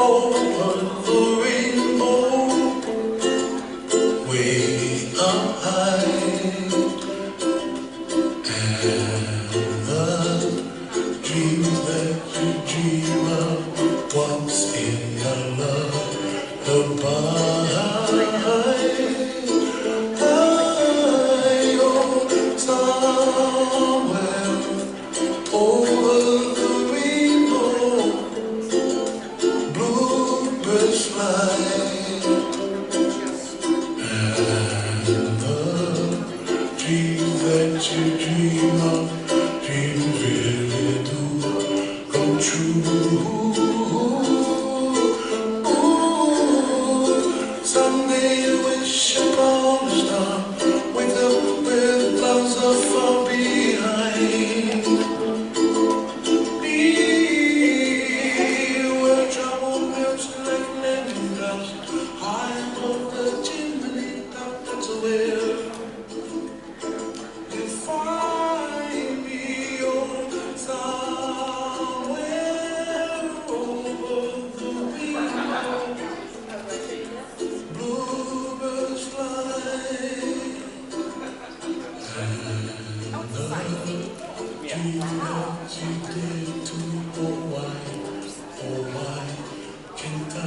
over the rainbow, way up high, and the dreams that you dream of once in your lullaby. Somewhere over the rainbow, bluebirds fly, and the dreams that you dream of, dreams really do come true. Someday you wish upon a star, wake up with clouds are far behind. Be where trouble melts like landing drops, high above the chimney top. That's where you find me, oh, somewhere over the rainbow. Bluebirds fly, and the dream that you did to, oh why can't I?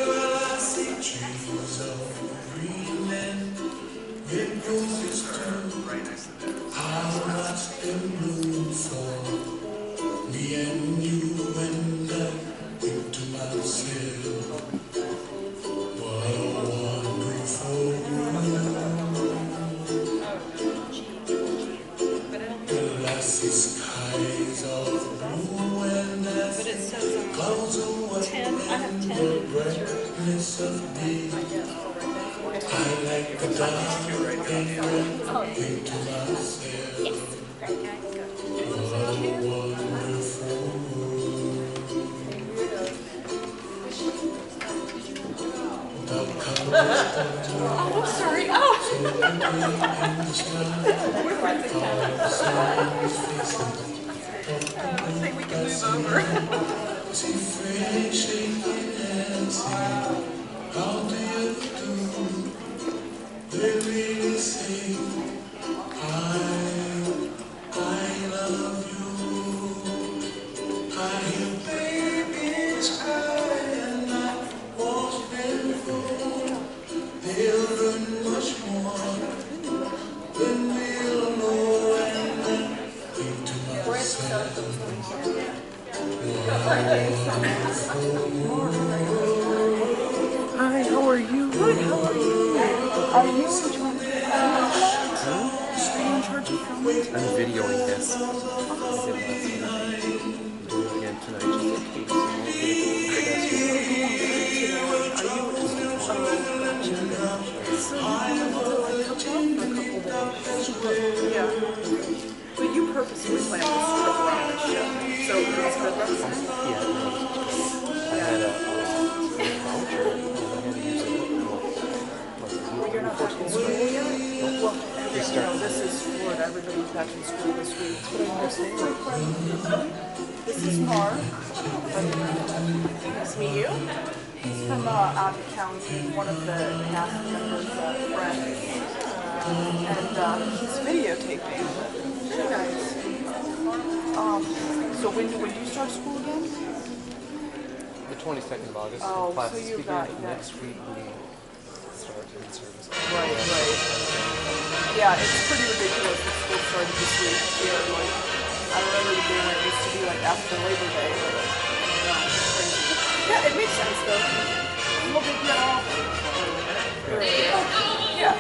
Well, I see trees of green and red roses too. I'll watch them bloom for me and you, and I think to myself, what a wonderful world. Well, I see skies of blue and clouds of white and the brightness of day. I like the dark and think to myself, what a wonderful world. The colors Oh, I'm sorry. Oh. I think we can move over. see friends shaking hands, how do you do? They really say, I love you. I hear babies cry and I watch them grow. They'll learn much more than we'll know, and I think to myself, Hi, how are you? Good, how are you? Are you in charge of filming? I'm videoing this. I did last night. I'm doing it again tonight just in case. Yeah. But you purposely planned this trip around this show. So it was good represented? Yeah, I had a voucher and I had to use it. Well, you're not back in school yet? Well, this is Florida. Everybody's back in school this week. But I understand. This is Mark. Nice to meet you. He's from out of county, one of the cast members' friends. And he's videotaping. Very nice. So when do you start school again? The 22nd of August. Oh, Class so is you've beginning. got Next week we start in service. Right. Yeah, it's pretty ridiculous that school started this week here. Like, I remember the day when it used to be like after Labor Day. It's crazy. Yeah, it makes sense though. No big deal. Yeah.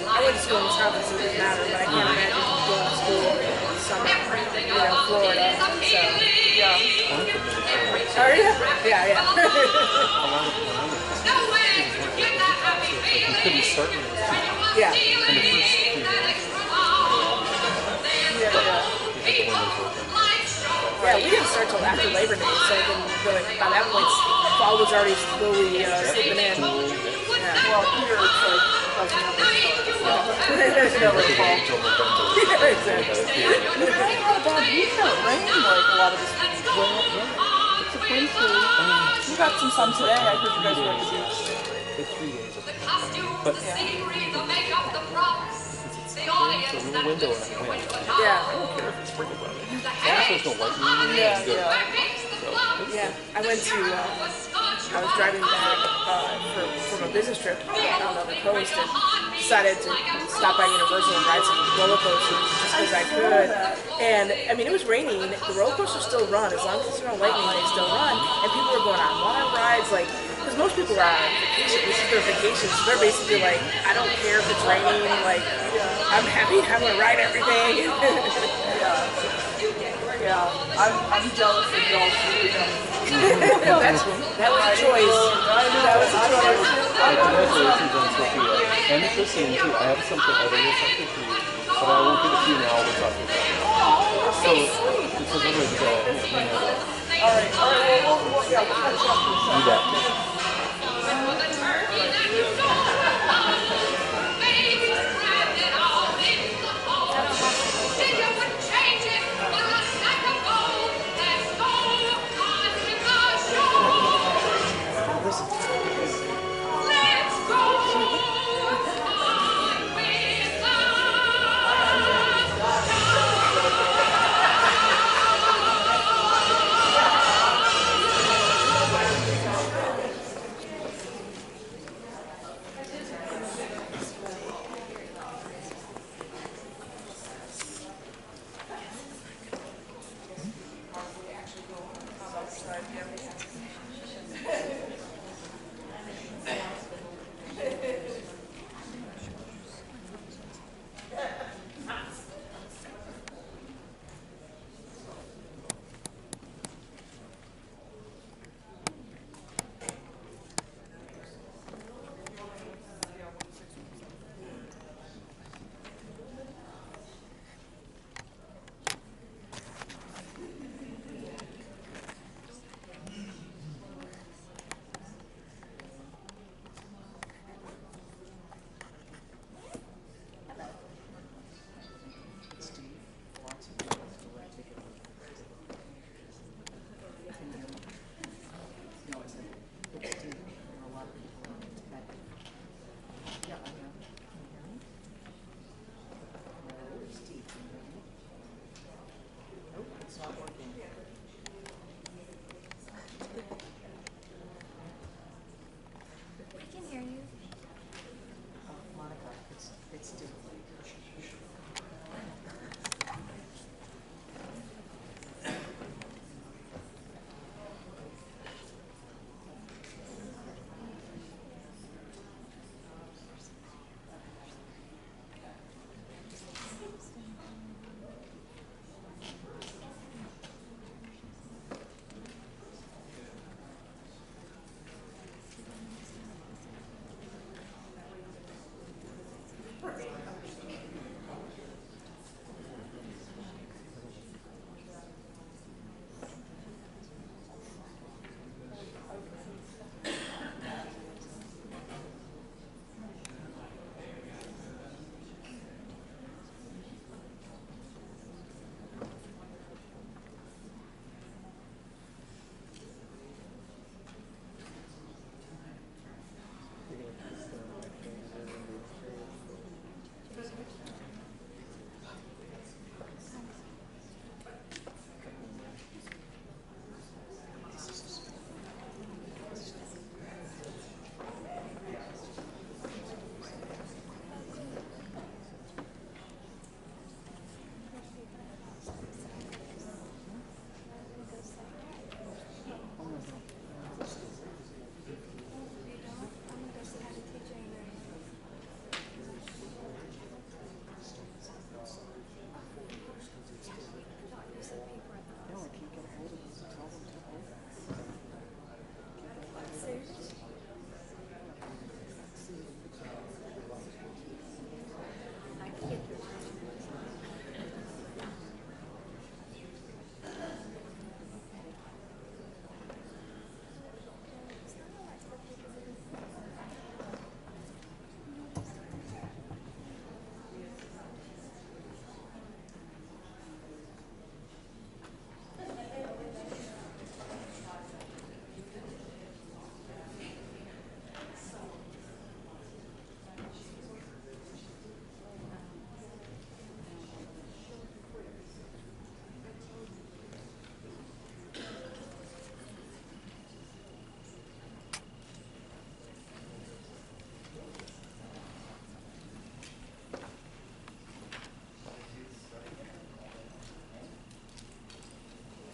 I went to school in South, so it doesn't matter, but I can't imagine going to school in summer, Florida. So, yeah. Are you? Yeah. You couldn't start with it. Yeah. And the first 3 Yeah, we didn't start till after Labor Day, so then by that point, fall was already slowly slipping in. Yeah. Well, here it's like, there's no fall. exactly. You guys had a bad week of rain, like a lot of this week. Well, yeah. It's a plenty. We got some sun today. I heard you guys were at the beach. It's 3 days. But But Yeah. the makeup, the props, the audience, it's a little window and I went. Yeah. I don't care if it's sprinkled on it. Also, there's no lightning. Yeah, It's good. yeah. Yeah, I went to, I was driving back from a business trip on the coast and decided to stop by Universal and ride some roller coasters just because I could. And, I mean, it was raining. The roller coasters still run. As long as it's not lightning, they still run. And people were going on wild rides, like, because most people are on vacation. This is their vacation, so they're basically like, I don't care if it's raining, like, I'm happy, I'm going to ride everything. Yeah, I'm jealous of y'all's freedom. That was a choice. That was a choice. Congratulations on Sophia. And Christine, too. I have something other than something for you. But I won't give it to you now. We'll talk about it. So, it's a little bit All right, we'll catch up in a second. do that.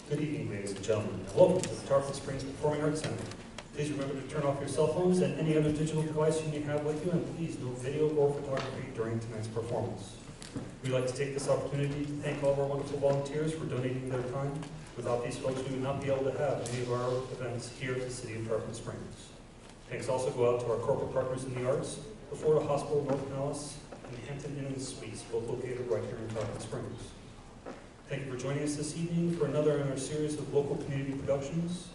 Good evening, ladies and gentlemen, and welcome to the Twelfth Springs Performing Arts Center. Please remember to turn off your cell phones and any other digital device you may have with you, and please no video or photography during tonight's performance. We'd like to take this opportunity to thank all of our wonderful volunteers for donating their time. Without these folks, we would not be able to have any of our events here at the City of Tarpon Springs. Thanks also go out to our corporate partners in the arts, the Florida Hospital North Pinellas, and the Hampton Inn and Suites, both located right here in Tarpon Springs. Thank you for joining us this evening for another in our series of local community productions.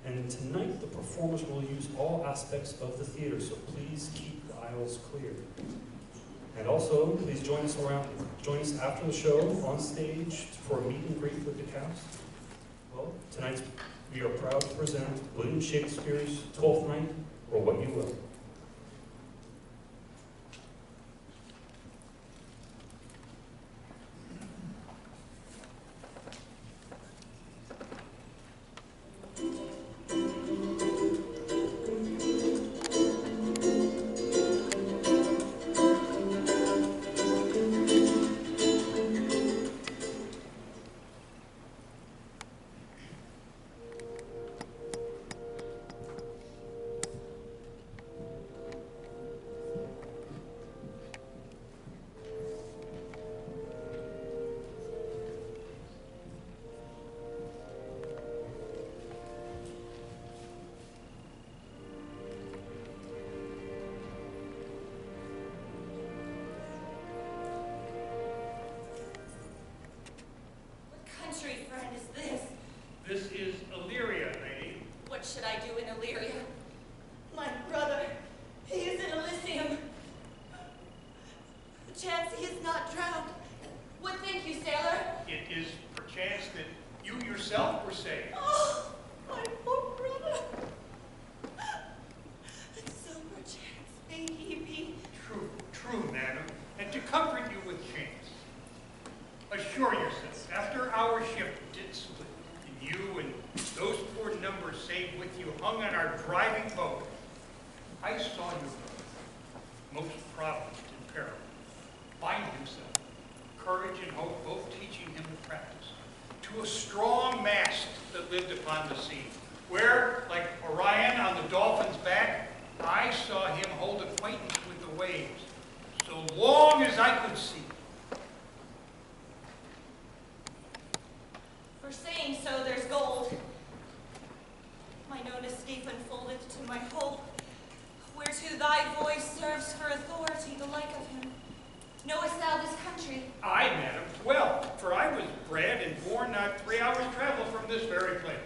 And tonight, the performers will use all aspects of the theater, so please keep the aisles clear. And also, please join us after the show on stage for a meet and greet with the cast. Well, tonight we are proud to present William Shakespeare's Twelfth Night, or What You Will. This is Illyria, lady. What should I do in Illyria? My brother, he is in Elysium. Perchance he is not drowned. What think you, sailor? It is perchance that you yourself were saved. Oh, my poor brother. And so perchance may he be. True, true, madam. And to comfort you with chance, assure yourself, after our ship did split, and you and those poor numbers saved with you hung on our driving boat, I saw your brother, most provident in peril, bind himself, courage and hope both teaching him to practice, to a strong mast that lived upon the sea, where, like Orion on the dolphin's back, I saw him hold acquaintance with the waves, so long as I could see. For saying so, there's gold. Mine own escape unfolded to my hope, whereto thy voice serves for authority the like of him. Knowest thou this country? Aye, madam, well, for I was bred and born not 3 hours' travel from this very place.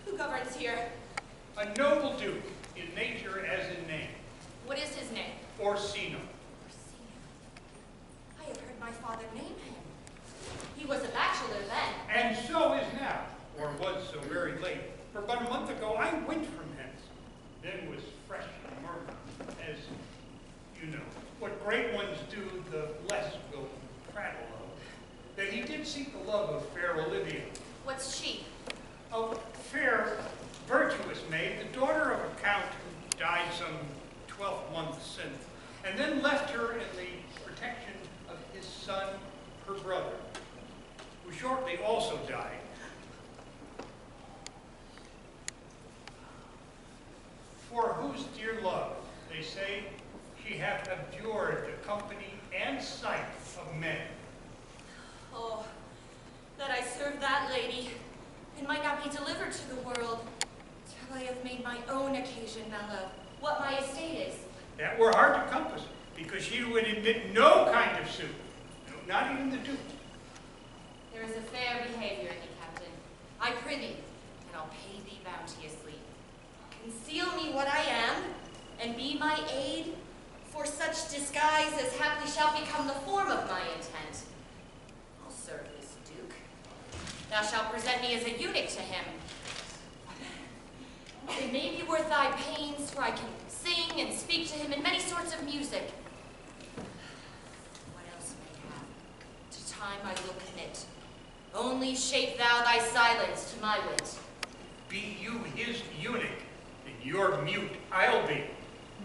Who governs here? A noble duke, in nature as in name. What is his name? Orsino. I have heard my father name him. He was a bachelor then. And so is now, or was so very late. For but a month ago I went from hence, then was fresh and murmur, as you know. What great ones do, the less will prattle of. That he did seek the love of fair Olivia. What's she? A fair, virtuous maid, the daughter of a count who died some 12 months since, and then left her in the protection of his son, her brother, who shortly also died. For whose dear love, they say, she hath abjured the company and sight of men. Oh, that I served that lady, and might not be delivered to the world, till I have made my own occasion, my love, what my estate is. That were hard to compass, because she would admit no kind of suit, no, not even the duke. There is a fair behavior in thee, Captain. I prithee, and I'll pay thee bounteously. Conceal me what I am, and be my aid, for such disguise as haply shall become the form of my intent. I'll serve this duke. Thou shalt present me as a eunuch to him. It may be worth thy pains, for I can sing and speak to him in many sorts of music. What else may have? To time I will commit. Only shape thou thy silence to my wit. Be you his eunuch, and your mute I'll be.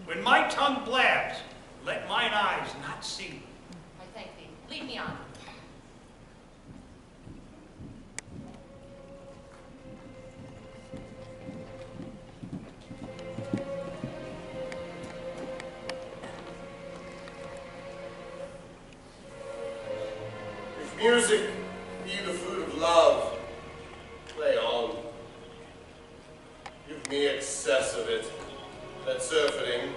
When my tongue blabs, let mine eyes not see. I thank thee. Lead me on. Music, be the food of love. Play on. Give me excess of it. That surfeiting,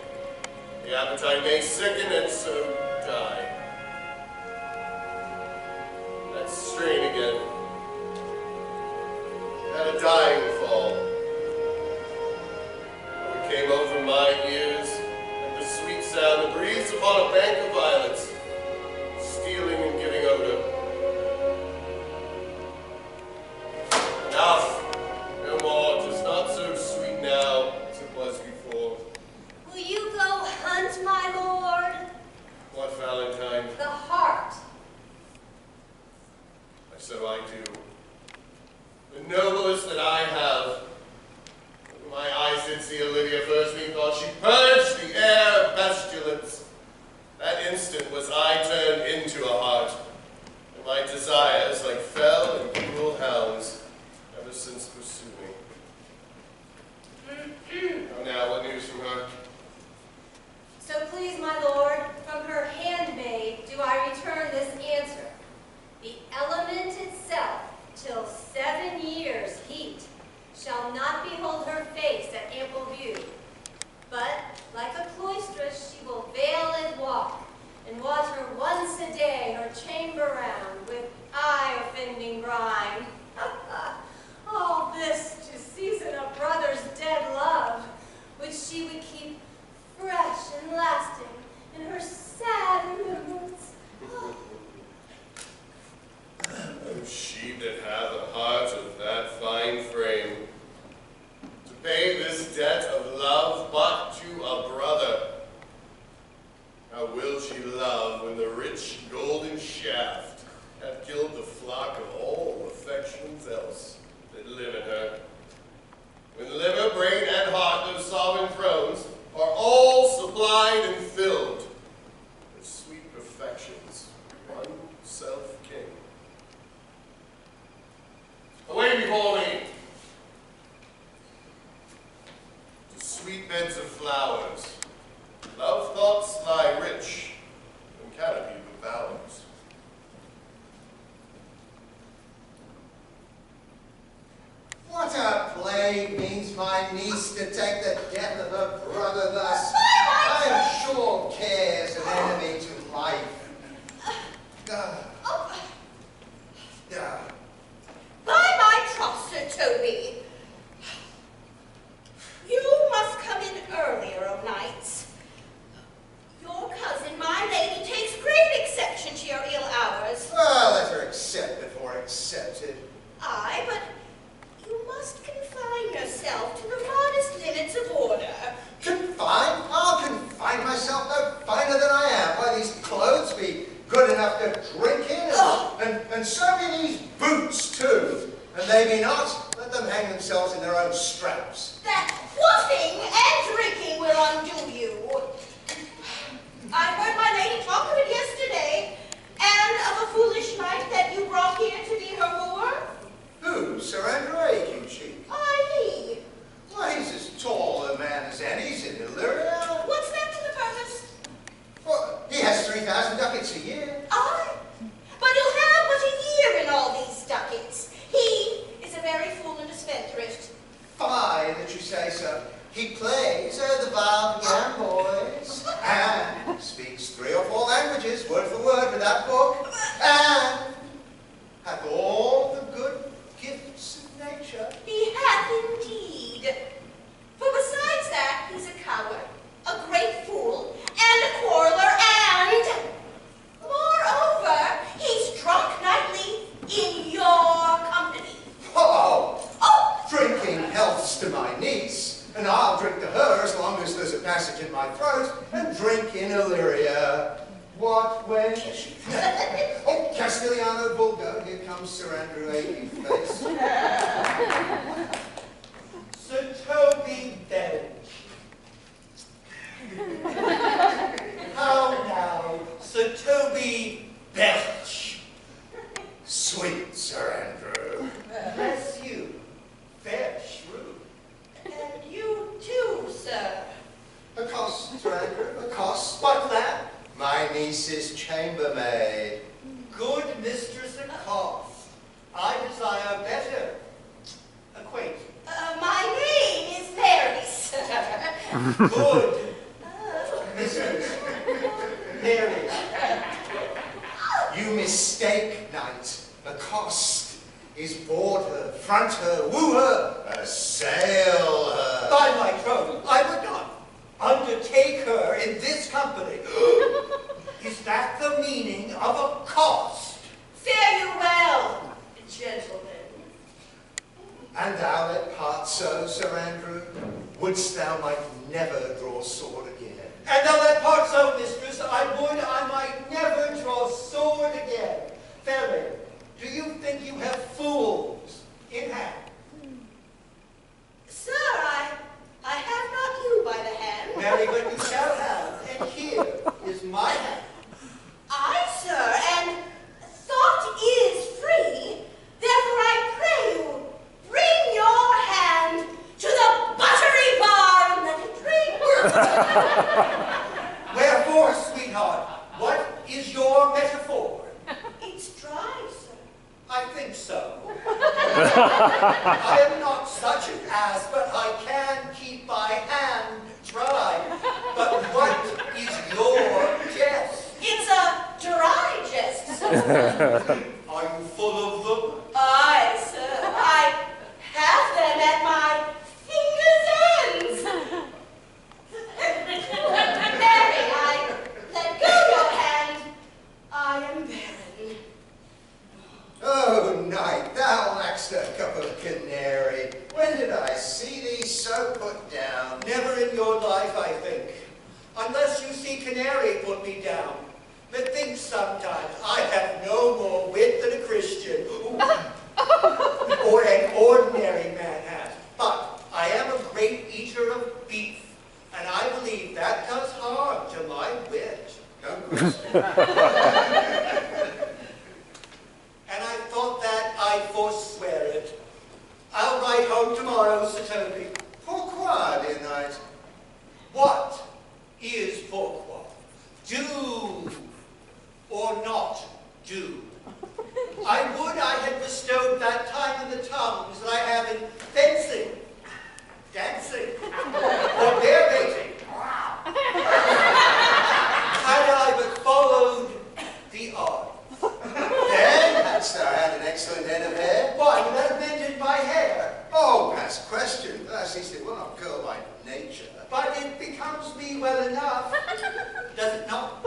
the appetite may sicken and so die. That strain again. At a dying fall. It came over my ears, like the sweet sound that breathes upon a bank of violets, stealing and giving odor. Enough, no more. 'Tis not so sweet now as it was before. Will you go hunt, my lord? What Valentine? The heart. So I do. The noblest that I have. When my eyes did see Olivia first, methought she purged the air of pestilence. That instant was I turned into a hart, and my desires, like fell and cruel hounds, ever since pursue me. Oh, now, what news from her? So please, my lord, from her handmaid do I return this answer. The element itself, till 7 years' heat, shall not behold her face at ample view. But, like a cloistress, she will veil and walk, and water once a day her chamber round with eye-offending brine. All this to season a brother's dead love, which she would keep fresh and lasting in her sad remembrance. Oh, she that hath a heart of that fine frame, to pay this debt of love but to a brother. How will she love when the rich golden shaft hath killed the flock of all affections else that live in her? When liver, brain, and heart, those sovereign thrones, are all supplied and filled with sweet perfections, one self-king. Away before me, to sweet beds of flowers. Love thoughts lie rich and canopied with bowers. What a plague means my niece to take the death of her brother thus? I am sure care's an enemy to life. By my troth, Sir Toby, you must come in earlier o' nights. Your cousin, my lady, takes great exception to your ill hours. Well, let her accept before accepted. Aye, but you must confine yourself to the modest limits of order. Confine? I'll confine myself no finer than I am. Why, these clothes be good enough to drink in, and so be these boots too. And they be not, let them hang themselves in their own straps. That quaffing and drinking will undo you. I heard my lady talk of it yesterday, and of a foolish knight that you brought here to be her wooer. Who? Sir Andrew Aguecheek? Aye, he. Why, he's as tall a man as any's in Illyria. What's that to the purpose? Well, he has 3,000 ducats a year. Aye, but he'll have but a year in all these ducats. He is a very fool and a spendthrift. Fine that you say so. He plays the violin again, boys, and speaks 3 or 4 languages, word for word, with that book, and hath all the good gifts of nature. He hath indeed. For besides that, he's a coward, a great fool, and a quarreler, and, moreover, he's drunk nightly in your company. Oh, drinking healths to my niece, and I'll drink to her as long as there's a passage in my throat, and drink in Illyria. What wench? Oh, Castigliano Bulgo, here comes Sir Andrew Agueface. Sir Toby Belch. How now, Sir Toby Belch. Sweet Sir Andrew. Bless you, fair shrew. And you too, sir. Accost, Sir Andrew, accost. What, lad? My niece's chambermaid. good mistress and cost, I desire better acquaintance. My name is Mary, sir. Good mistress Mary. You mistake, knight. The cost is board her, front her, woo her, assail her. By my troth, I would not undertake her in this company. Is that the meaning of a cost? Fare you well, gentlemen. And thou that part so, Sir Andrew, wouldst thou might never draw sword again. And thou that part so, mistress, I would I might never draw sword again. Fairly, do you think you have fools in hand? Sir, I have not you by the hand. Mary, but you shall have, and here is my hand. Aye, sir, and thought is free. Therefore I pray you, bring your hand to the buttery bar and let it drink. Wherefore, sweetheart, what is your metaphor? It's dry, sir. I think so. I am not such an ass, but I can keep my hand dry. But what is your jest? It's a dry jest, sir. Are you full of them? Aye, sir. I have them at my fingers' ends. Mary, I let go your hand. I am barren. Oh, knight, thou lackst a cup of canary. When did I see thee so put down? Never in your life, I think. Unless you see canary put me down. Methinks sometimes I have no more wit than a Christian. Or an ordinary man has. But I am a great eater of beef, and I believe that does harm to my wit. No question. And I thought that I'd forswear it. I'll ride home tomorrow, Sir Toby. Pourquoi, dear knight? What is pourquoi? Do or not do? I would I had bestowed that time in the tongues that I have in fencing, dancing, or bear baiting. Had I but followed the art. Then hadst thou had an excellent head of hair? Why, would that have mended my hair? Oh, past question. Thou seest it will not go by nature. But it becomes me well enough. Does it not?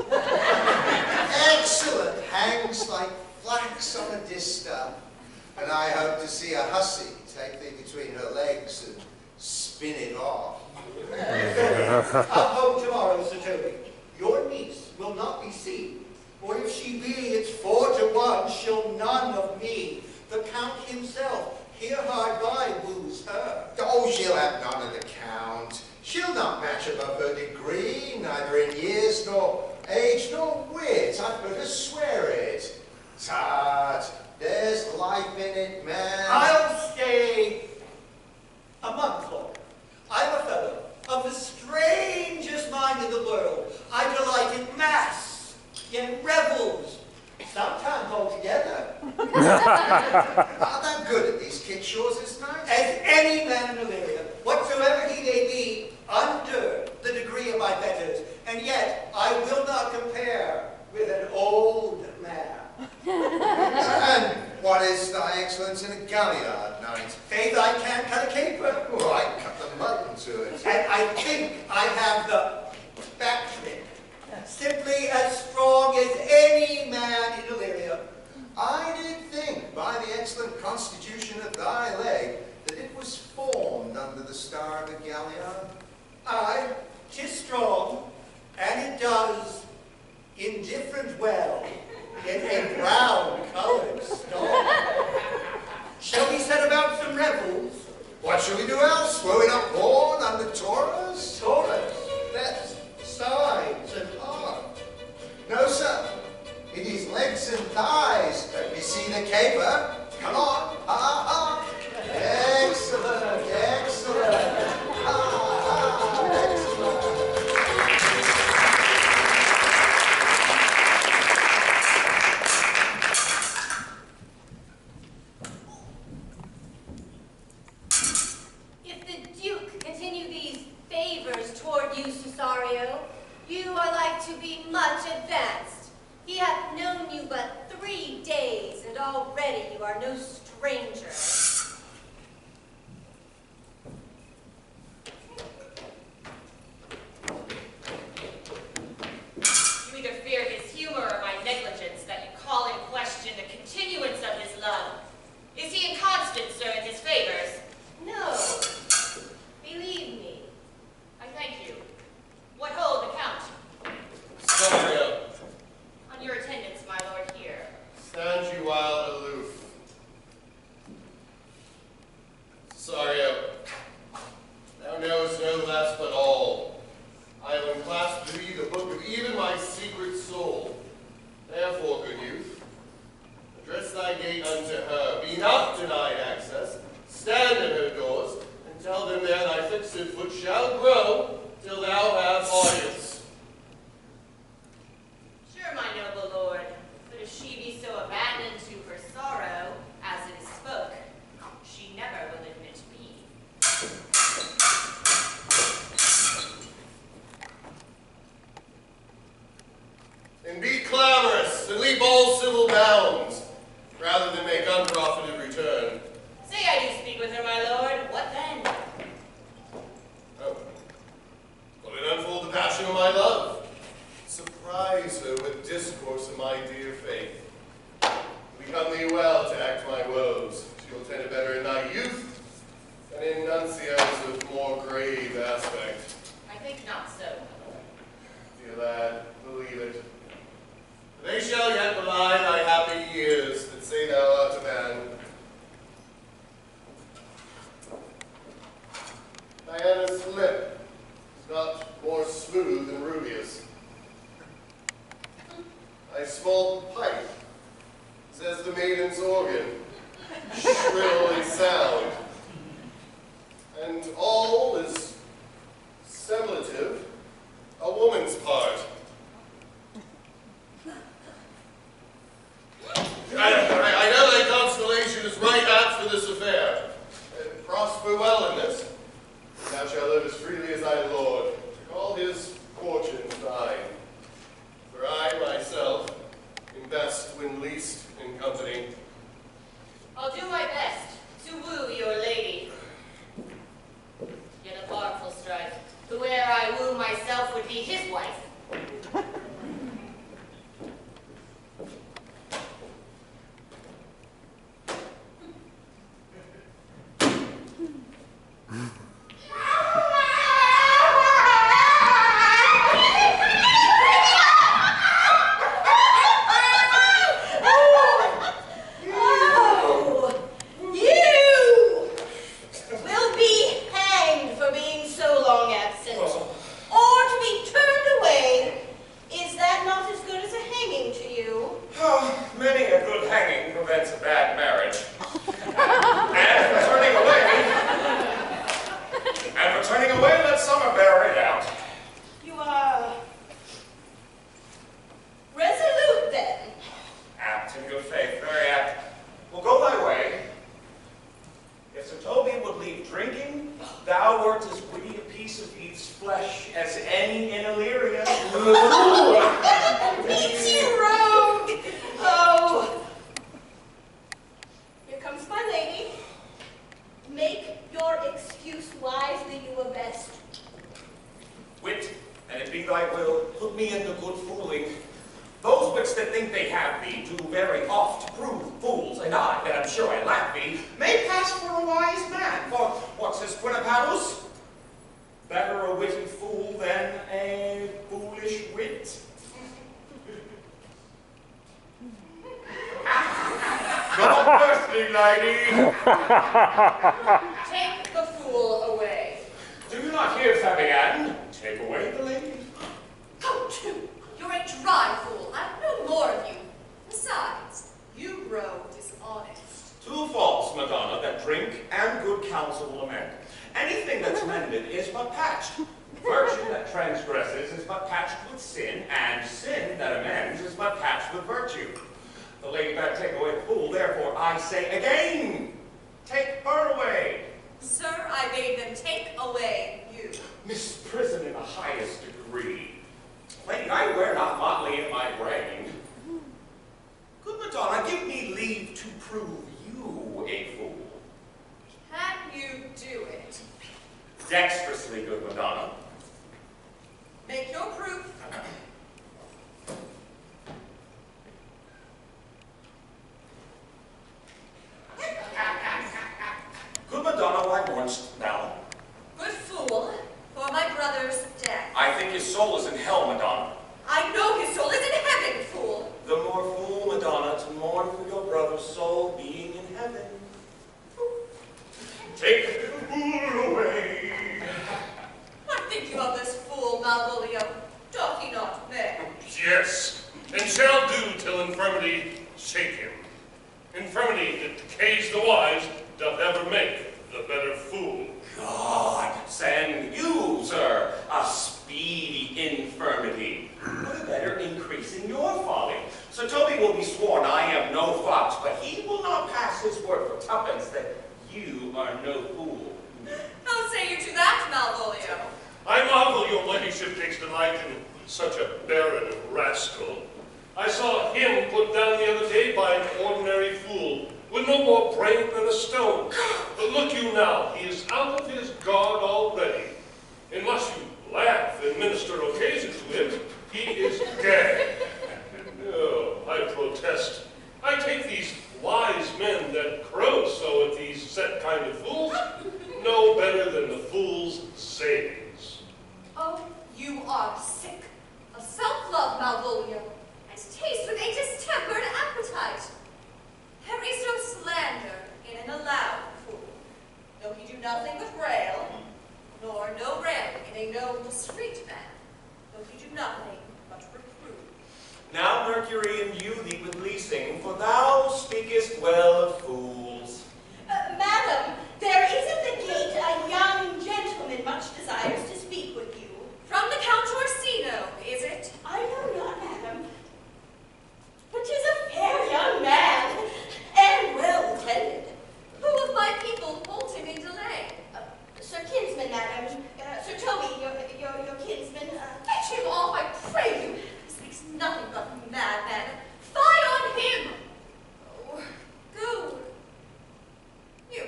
Excellent. Hangs like flax on a distaff. And I hope to see a hussy take thee between her legs and spin it off. I'll home tomorrow, Sir Toby. Your niece will not be seen. Or if she be, it's 4 to 1, she'll none of me. The Count himself, here hard by, woos her. Oh, she'll have none of the count. She'll not match above her degree, neither in years nor age nor wit. I could swear it. Tut, there's life in it, man. I'll stay a month longer. I'm a fellow of the strangest mind in the world. I delight in mass, in revels, sometimes altogether. Art thou good at these kickshaws this night? As any man in Illyria, whatsoever he may be, under the degree of my betters, and yet I will not compare with an old man. And what is thy excellence in a galliard, knight? Faith, I can't cut a caper. Oh, I cut the mutton to it. And I think I have the back trick, simply as strong as any man in Illyria. I did think, by the excellent constitution of thy leg, that it was formed under the star of a galliard. Aye, 'tis strong, and it does indifferent well in a brown-colored stone. Shall we set about some revels? What shall we do else? Were we not born under Taurus? Taurus, that's sides and heart. No, sir. It is legs and thighs. Let me see the caper. Come on. Ha, ha. Excellent, excellent. Ha, ha, excellent. are no stranger. You either fear his humor or my negligence that you call in question the continuance of his love. Is he inconstant, sir, in his favors? No. Believe me. I thank you. What hold the count? Sario, On your attendance, my lord, here. stand you while aloof. Sario, thou knowest no less but all. I have unclasped to thee the book of even my secret soul. Therefore, good youth, address thy gate unto her. Be not denied access. Stand at her doors, and tell them there thy fixed foot shall grow till thou have audience. Sure, my noble lord, but if she be so abandoned to her sorrow, as it is spoke, she never will admit me. And be clamorous, and leap all civil bounds, rather than make unprofited return. Say I do speak with her, my lord, what then? Oh, let it unfold the passion of my love. Surprise her with discourse of my dear faith. Become thee well to act my woes. She'll tend it better in thy youth than in nuncios of more grave aspect. I think not so. Dear lad, believe it. They shall yet belie thy happy years that say thou art a man. Diana's lip is not more smooth than Rubius. Thy small pipe, says the maiden's organ, shrill and sound. And all is semulative, a woman's part. I know thy constellation is right apt for this affair. Prosper well in this. Thou shalt live as freely as thy lord. All his fortunes thine. For I myself am best when least in company. I'll do my best to woo your lady. Yet a barkful strife, whoe'er I woo myself would be his wife. Take the fool away. Do you not hear, Fabian? Take away the lady. Go to! You're a dry fool. I know more of you. Besides, you grow dishonest. Two faults, Madonna, that drink and good counsel will amend. Anything that's mended is but patched. Virtue that transgresses is but patched with sin, and sin that amends is but patched with virtue. The lady better take away the fool, therefore I say again, take her away. Sir, I bade them take away you. Misprison in the highest degree. Lady, I wear not motley in my brain. Good Madonna, give me leave to prove Dexterously, good Madonna. Make your proof. Good Madonna, why mourn'st thou? Good fool, for my brother's death. I think his soul is in hell, Madonna. I know his soul is in heaven, fool. The more fool, Madonna, to mourn for your brother's soul being in heaven. Take the fool away. What think you of this fool, Malvolio? Doth he not bear? Yes, and shall do till infirmity shake him. Infirmity that decays the wise doth ever make the better fool. God send you, sir, a speedy infirmity. What a better increase in your folly. Sir Toby will be sworn I am no fox, but he will not pass his word for tuppence that you are no fool. How say you to that, Malvolio? I marvel your ladyship takes delight in such a barren rascal. I saw him put down the other day by an ordinary fool, with no more brain than a stone. But look you now, he is out of his guard already. Unless you laugh and minister occasion to him, he is dead. No, I protest. I take these wise men that crow so at these set kind of fools no better than the fool's sayings. Oh, you are sick of self-love, Malvolio, and taste with a distempered appetite. There is no slander in an allowed fool, though he do nothing but rail, nor no railing in a known discreet man, though he do nothing but reprove. Now Mercury imbue thee with leasing, for thou speakest well of fools. Madam, there is at the gate a young gentleman much desires to speak with you. From the Count Orsino, is it? I know not, madam, but 'tis a fair young man, and well attended. Who of my people hold him in delay? Sir Kinsman, madam, Sir Toby, your kinsman, Get him off, I pray you. He speaks nothing but madman. Fie on him! Oh, go. You,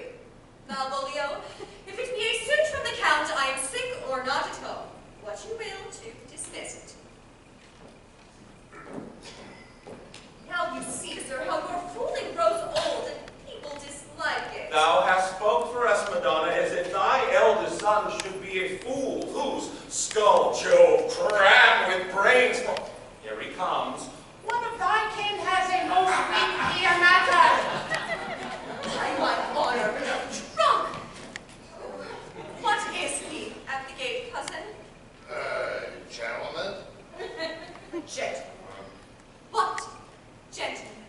Malvolio, if it be a suit from the Count, I am sick or not at home. What you will to dismiss it. Now you see, sir, how your fooling grows old and people dislike it. Thou hast spoke for us, Madonna, as if thy eldest son should be a fool, whose skull Jove crammed with brains. Here he comes. one of thy kin has a most weighty matter. By my honor, drunk! What is he at the gate, cousin? Gentlemen? Gentleman. What gentleman?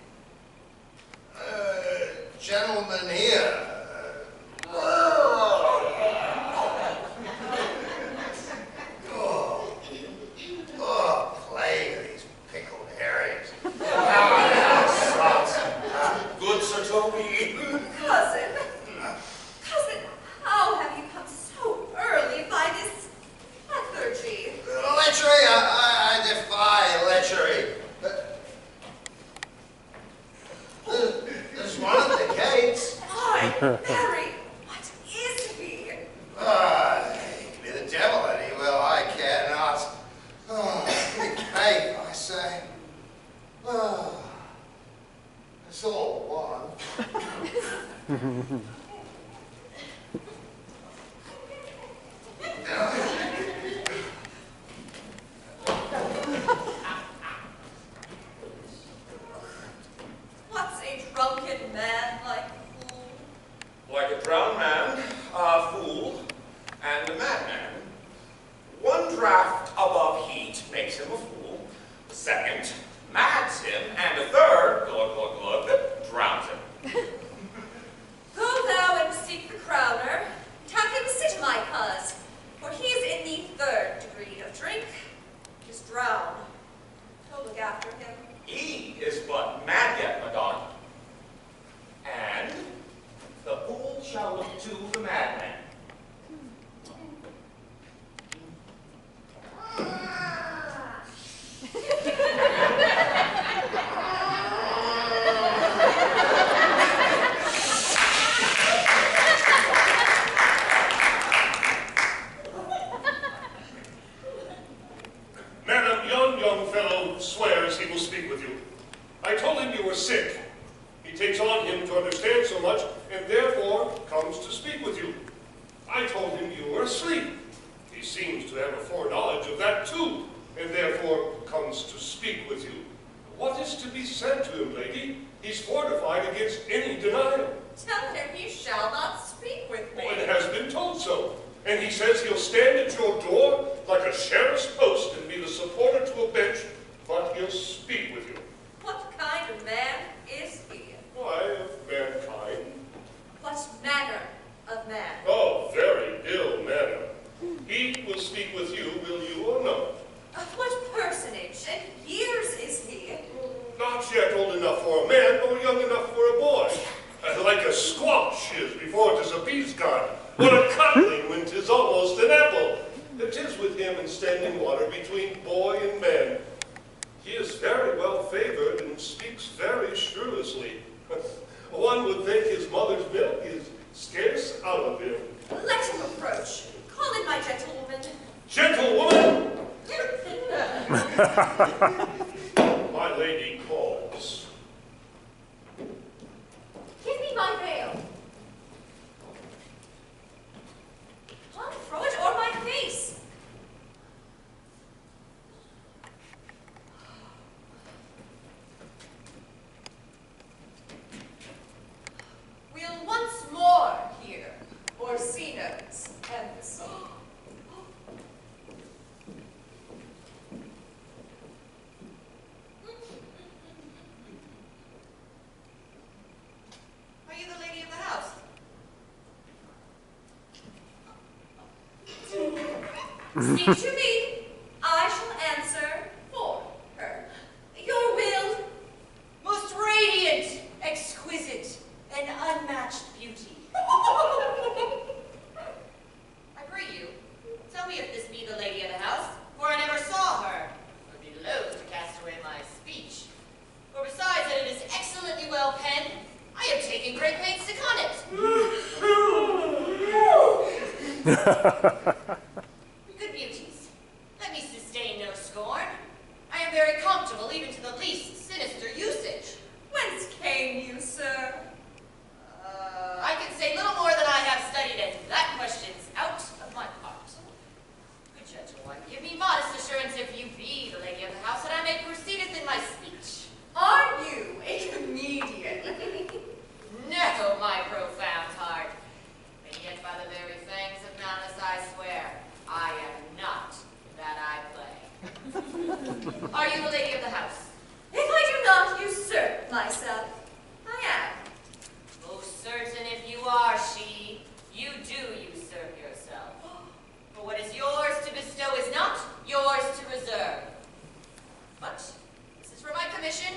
Gentlemen here. Plague of these pickled herrings. Good Sir Toby. Cousin, how have you come so early by this lethargy? Lechery, I defy lechery. There's one at the gates. Why, Mary, what is he? Be the devil that he will, I care not. Big cave, I say. It's all one. What's a drunken man like fool? Like a drowned man, a fool, and a madman. One draught above heat makes him a fool. The second mads him, and a third, glug, glug, glug, drowns him. Go thou and seek the crowner, and have him sit my cuz, for he is in the third degree of drink. He is drowned. Go look after him. He is but mad yet, Madonna. And the fool shall look to the madman. sick. He takes on him to understand so much, and therefore comes to speak with you. I told him you were asleep. He seems to have a foreknowledge of that too, and therefore comes to speak with you. What is to be said to him, lady? He's fortified against any denial. Tell him he shall not speak with me. Oh, it has been told so. And he says he'll stand at your door like a sheriff's post and be the supporter to a bench, but he'll speak with you. What kind of man is he? Why, of mankind. What manner of man? Oh, very ill manner. He will speak with you, will you or no? What personage and years is he? Not yet old enough for a man, nor young enough for a boy. Like a squash is before 'tis a peas garden, or a cutling when 'tis almost an apple. It is with him in standing water between boy and man. He is very well favored and speaks very shrewdly. One would think his mother's milk is scarce out of him. Let him approach. Call in my gentlewoman. Gentlewoman! My lady calls. Give me my veil. Throw it o'er my face. We'll once more hear Orsino's embassy. Are you the lady of the house? Speak to me. I shall answer for her. Your will, most radiant, exquisite, and unmatched beauty. I pray you, tell me if this be the lady of the house, for I never saw her. I would be loath to cast away my speech. For besides that it is excellently well penned, I have taken great pains to con it. Good beauties, let me sustain no scorn. I am very comfortable even to the least sinister usage. Whence came you, sir? I can say little more than I have studied, and that question's out of my part. Good gentleman, give me modest assurance if you be the lady of the house, that I may proceed in my speech. Are you a comedian? No, my profound heart. And yet by the very fangs of malice I swear, I am not that I play. Are you the lady of the house? If I do not usurp myself, I am. Most certain if you are she, you do usurp yourself. For what is yours to bestow is not yours to reserve. But this is for my commission.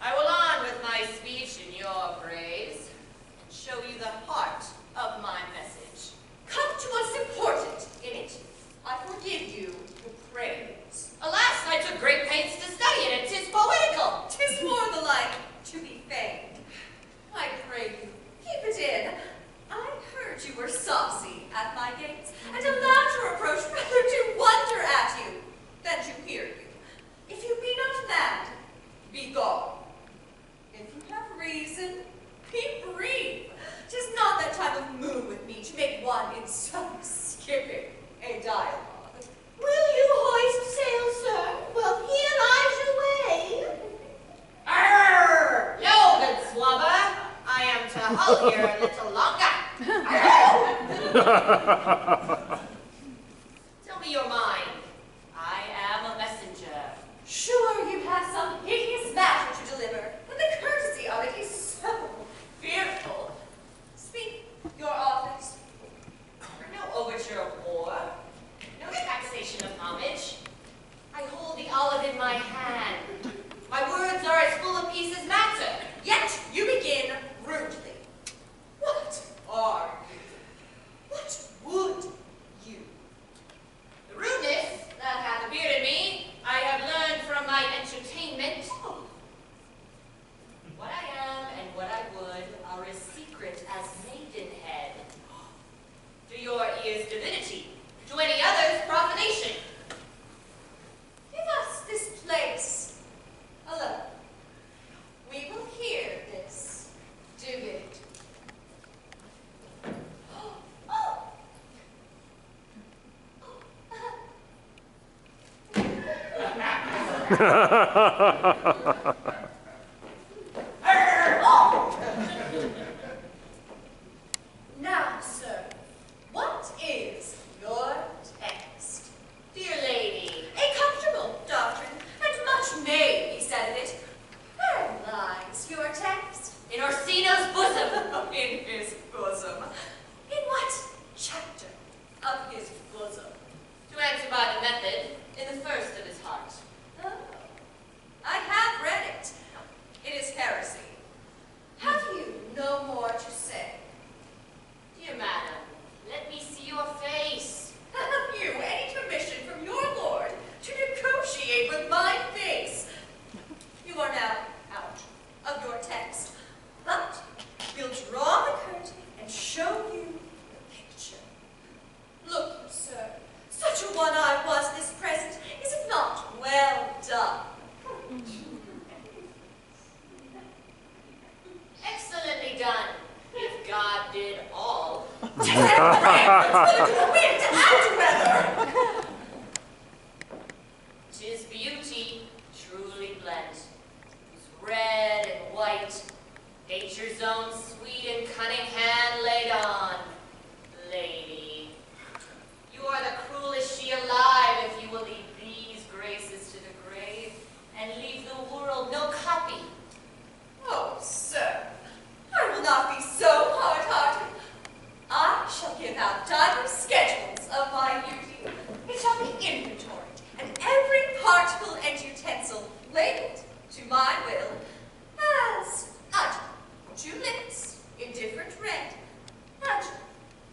I will on with my speech in your praise and show you the heart of my message. Come to what's important in it. I forgive you the praise. Alas, I took great pains to study it, and 'tis poetical. 'Tis more the like to be famed. I pray you, keep it in. I heard you were saucy at my gates, and allowed your approach rather to wonder at you than to hear you. If you be not mad, be gone. If you have reason, be brief. 'Tis not that time of mood with me to make one in so skipping a dialogue. Will you hoist sail, sir? Well, here lies your way. Arr! No, good swabber. I am to hull here a little longer. Tell me your mind. I am a messenger. Sure, you have some hideous matter to deliver, and the courtesy of it is so fearful. Speak your office. No overture of war, no taxation of homage. I hold the olive in my hand. My words are as full of peace as matter, yet you begin rudely. What are you? What would Now, sir, what is your text? Dear lady, A comfortable doctrine, and much may be said of it. Where lies your text? in Orsino's bosom. In his bosom. In what chapter of his bosom? To answer by the method, in the first of his heart. Oh, I have read it. It is heresy. Have you no more to say? Dear madam, let me see your face. Have you any permission from your lord to negotiate with my face? You are now out of your text, but we'll draw the curtain and show you the picture. Look, you, sir, such a one I was this present, is it not well done? Excellently done, if God did all. Wind and weather! 'Tis beauty, truly blent, whose red and white, nature's own sweet and cunning hand laid on. Lady, you are the cruelest she alive if you will leave these graces to the grave and leave the world no copy. Oh, sir, I will not be so hard-hearted. I shall give out diverse schedules of my beauty. It shall be inventoried, and every particle and utensil labeled to my will as item 2 lips in different red, item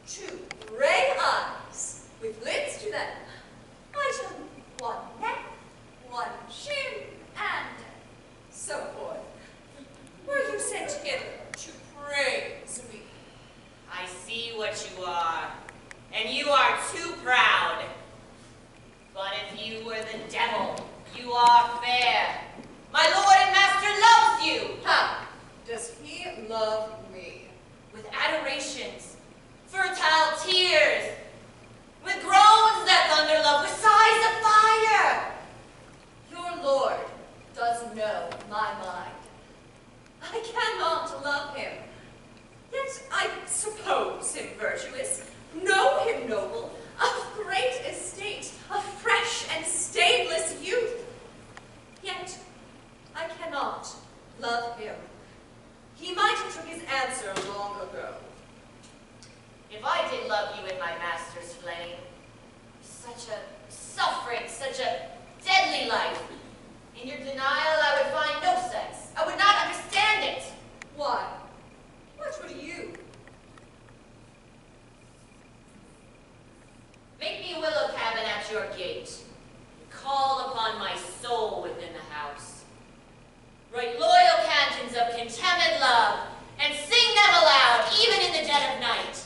2 gray eyes with lids to them, item 1 neck, 1 chin, and so forth. Were you sent hither to praise me? I see what you are, and you are too proud. But if you were the devil, you are fair. My lord and master loves you. How does he love me? With adorations, fertile tears, with groans that thunder love, with sighs of fire. Your lord does know my mind. I cannot love him. Yet I suppose him virtuous, know him noble, of great estate, of fresh and stainless youth. Yet I cannot love him. He might have took his answer long ago. If I did love you in my master's flame, such a suffering, such a deadly life, in your denial I would find no sense. I would not understand it. Why? What would you? Make me a willow cabin at your gate. Call upon my soul within the house. Write loyal cantons of contemned love, and sing them aloud, even in the dead of night.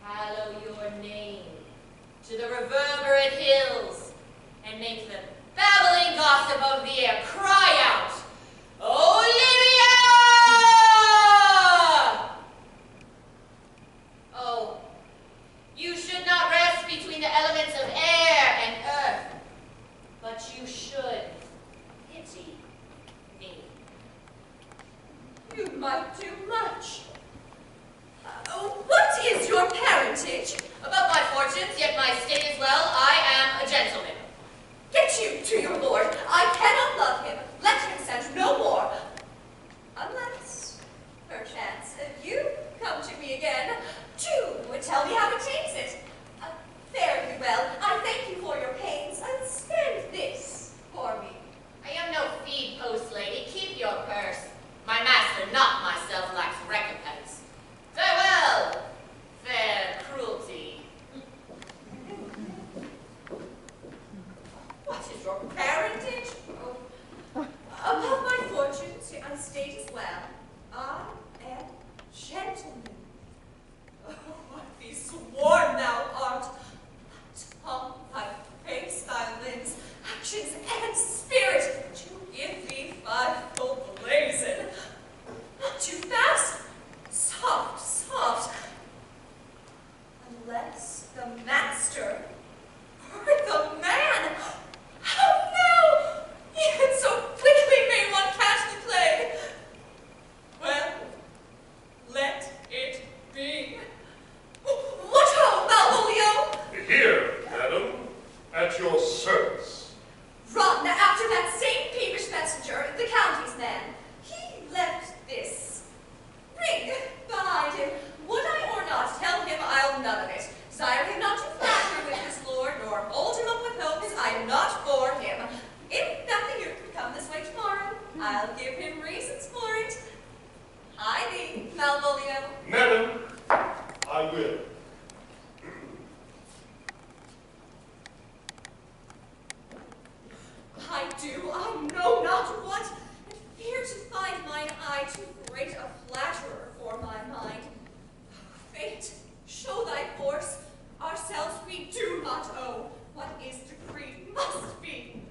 Hallow your name to the reverberate hills, and make the babbling gossip of the air cry out, Olivia! Oh, you should not rest between the elements of air and earth, but you should pity me. You might do much. What is your parentage? About my fortunes, yet my state is well, I am a gentleman. Get you to your lord. I cannot love him. Let him send no more. Unless, perchance, you come to me again to tell me how to taste it. Fare you well. I thank you for your pains. Spend this for me. I am no feed post lady, keep your purse. My master, not myself, lacks recompense. Farewell, fair cruelty. What is your parentage? Above my fortunes, I state as well. I am gentleman. Oh, what be sworn thou art. Thy tongue, thy face, thy limbs, actions, and spirit, to give thee fivefold blazon. Not too fast. Soft, soft. Unless the master or the man. Oh no! will. I do, I know not what, and fear to find mine eye too great a flatterer for my mind. Fate, show thy force, ourselves we do not owe. What is decreed must be, and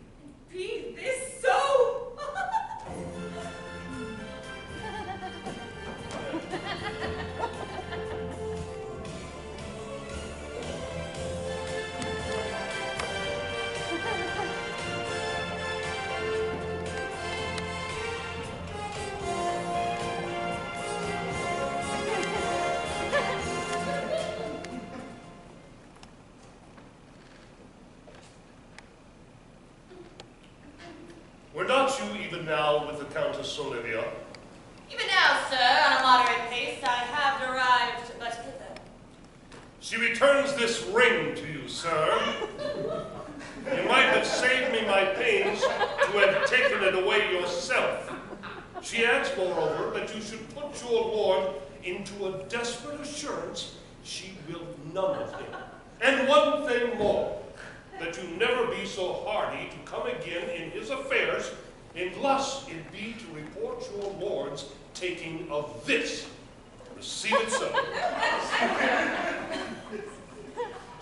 be this so. Were not you even now with the Countess Olivia? Even now, sir, on a moderate pace, I have arrived but hither. She returns this ring to you, sir. You might have saved me my pains to have taken it away yourself. She adds, moreover, that you should put your lord into a desperate assurance she will none of him. And one thing more, that you never be so hardy to come again in his affairs, unless it be to report your lord's taking of this. Receive it so.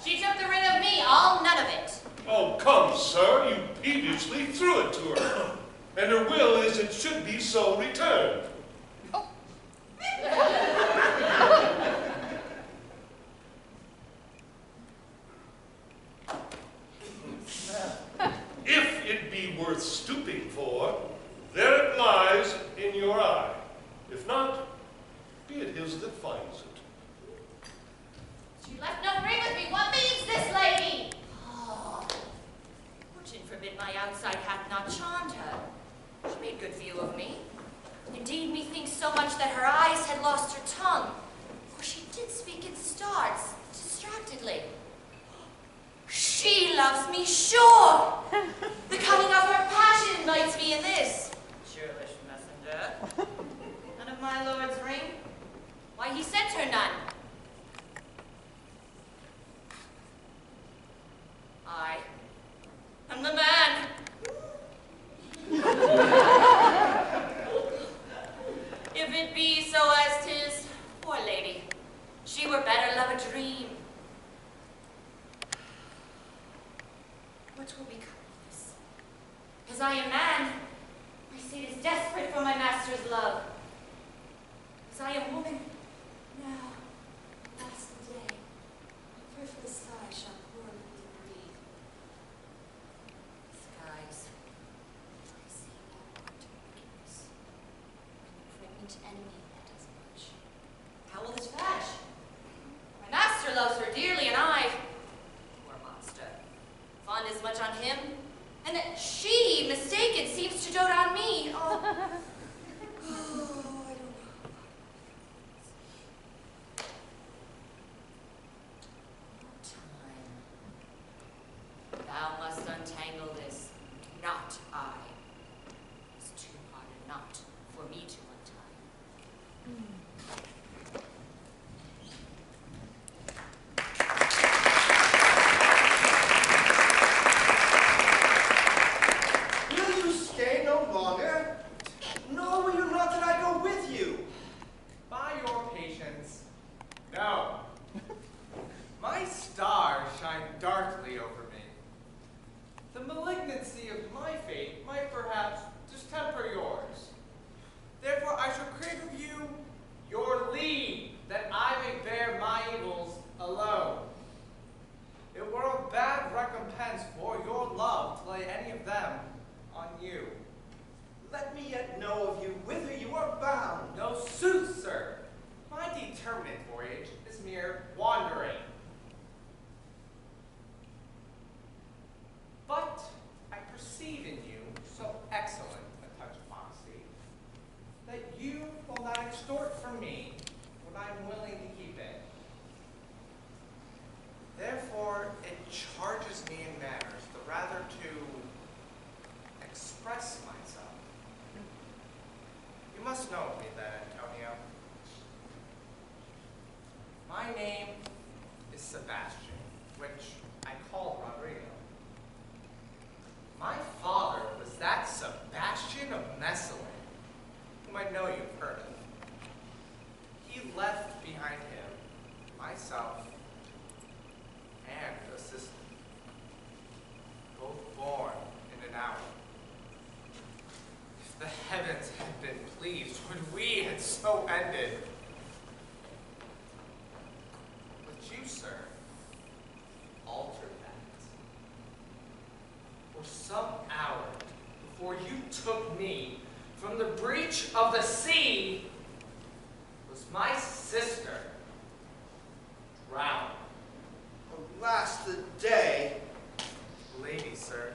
She took the ring of me, all none of it. Oh, come, sir, you peevishly threw it to her, and her will is it should be so returned. If it be worth stooping for, there it lies in your eye. If not, be it his that finds it. She left no ring with me. What means this lady? Oh, fortune forbid my outside hath not charmed her. She made good view of me. Indeed, methinks so much that her eyes had lost her tongue, for she did speak in starts, distractedly. She loves me, sure. The coming of her passion invites me in this. Churlish messenger. None of my lord's ring? Why, he sent her none. I am the man. If it be so as 'tis, poor lady, she were better love a dream. What will become of this? As I am man, my state is desperate for my master's love. As I am woman, now, last the day, my earthly sky shall poorly breathe. Skies, I see no want of wickedness. An pregnant enemy that does much. How will this fash? My master loves her dearly, and I, poor monster, fond as much on him, and that she, mistaken, seems to dote on me. Oh, I don't know. Time. Thou must untangle this, not I. It's too hard a knot for me to untie. Will you stay no longer? Nor will you not that I go with you? By your patience, no. My stars shine darkly over me. The malignancy of my fate might perhaps distemper yours. Therefore I shall crave of you your leave, that I may bear my evils alone. It were a bad recompense for your love to lay any of them on you. Let me yet know of you whither you are bound. No sooth, sir. My determinate voyage is mere wandering. But I perceive in you so excellent a touch of modesty that you will not extort from me what I am willing to keep in. Therefore, it charges me in manners the rather to express myself. You must know me then, Antonio. My name is Sebastian, which I call Rodrigo. My father was that Sebastian of Messalin, whom I know you've heard of. He left behind him myself and a sister, both born in an hour. If the heavens had been pleased, would we had so ended. But you, sir, altered that. For some hour before you took me from the breach of the sea, was my sister drowned. Alas, the day. Lady, sir,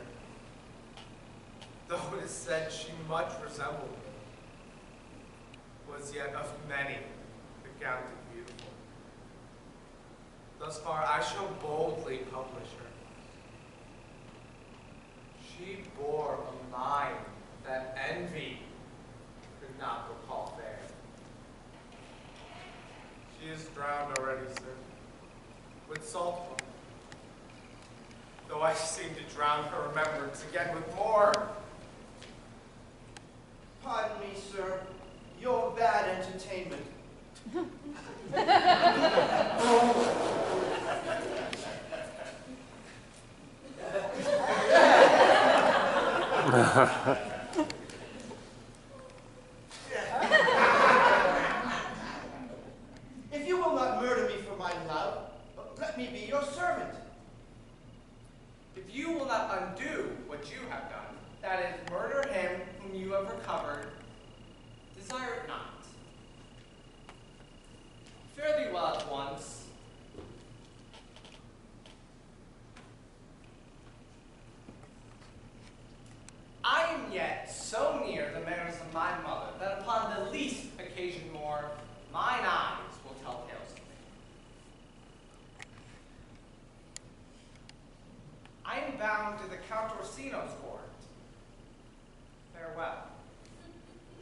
though it is said she much resembled me, was yet of many accounted beautiful. Thus far I shall boldly publish her. She bore a mind that envy could not recall fair. She is drowned already, sir, with salt water. Though I seem to drown her remembrance again with more. Pardon me, sir. You're bad entertainment. If you will not murder me for my love, let me be your servant. If you will not undo what you have done, that is, murder him whom you have recovered, desire it not. Fare thee well at once. I am yet so near the manners of my mother that upon the least occasion more, mine eyes will tell tales of me. I am bound to the Count Orsino's court. Farewell.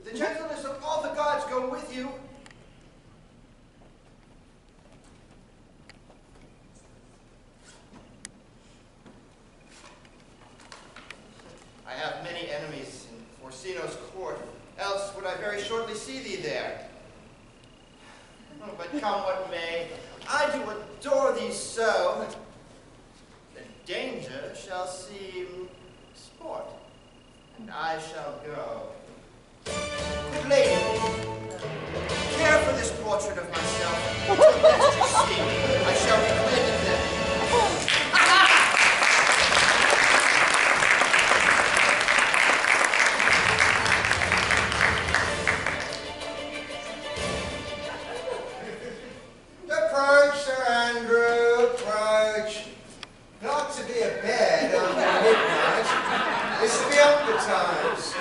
The gentleness of all the gods go with you. I have many enemies in Orsino's court, else would I very shortly see thee there. Oh, but come what may, I do adore thee so, that danger shall seem sport, and I shall go. Good lady, care for this portrait of myself, until next you see me, I shall reclaim it then. Approach, Sir Andrew, approach. Not to be a bed after midnight is to be up betimes.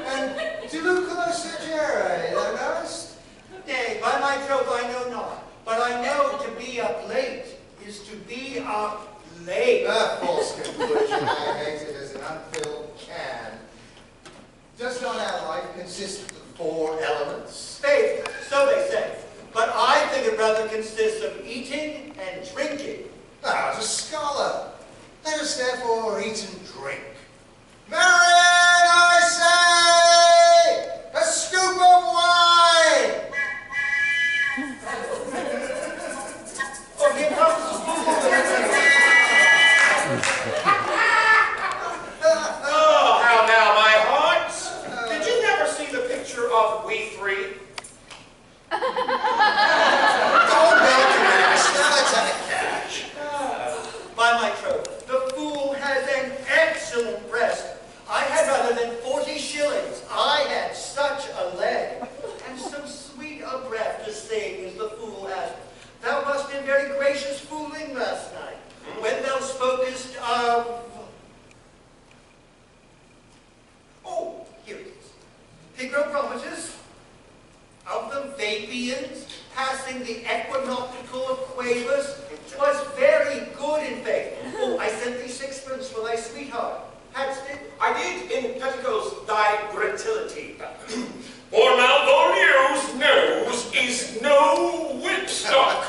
And to look closer, Jerry, thou knowest? Nay, by my troth I know not, but I know to be up late is to be up late. A false conclusion. I hate it as an unfilled can. Does not our life consist of the 4 elements? Faith, so they say. But I think it rather consists of eating and drinking. Thou art a scholar. Let us therefore eat and drink. Marion, I say! A scoop of wine! Oh, here comes the Oh, how now, my hearts? Did you never see the picture of we three? By my troth, the fool has an excellent breast. I had rather than 40 shillings. I had such a leg, and so sweet a breath to sing as the fool has. Thou must been very gracious fooling last night, when thou spokest of... Oh, here it is. Hygrochromatous, of the Vapians, passing the equinoctial of Quavers, 'twas very good in faith. Oh, I sent thee 6pence for thy sweetheart. Hadst it? I did in petticoats thy gratillity. For Malvolio's nose is no whipstock.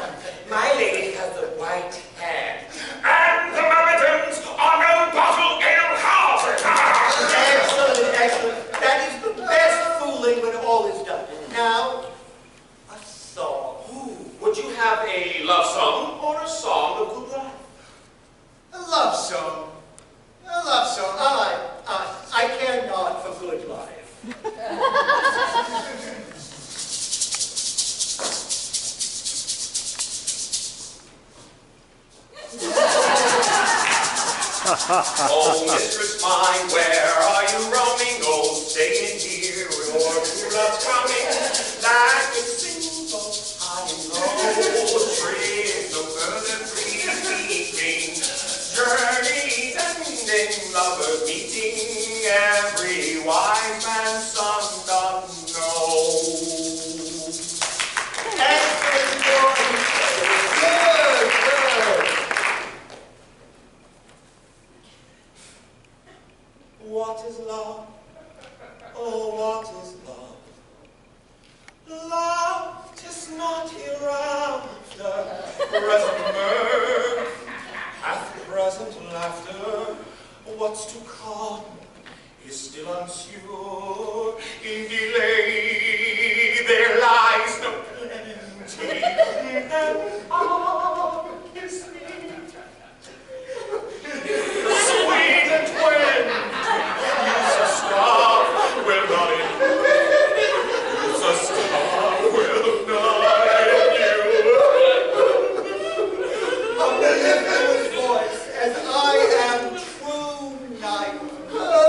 done. Now, a song. Would you have a love song or a song of good life? A love song. A love song. I care not for good life. Oh, mistress mine, where are you roaming? Oh, staying here, your true love's coming. Like a single high and low, tree, no further free keeping. Journeys ending, lovers meeting, every wise man's son doth know. Excellent voice. Good, good. What is love? Oh, what is love? Love is not hereafter, present mirth, hath present laughter. What's to come is still unsure. In delay there lies no plenty, and all is sweet. Sweet and when a star will not in you. A star will not in you. A mellifluous voice, as I am true knight.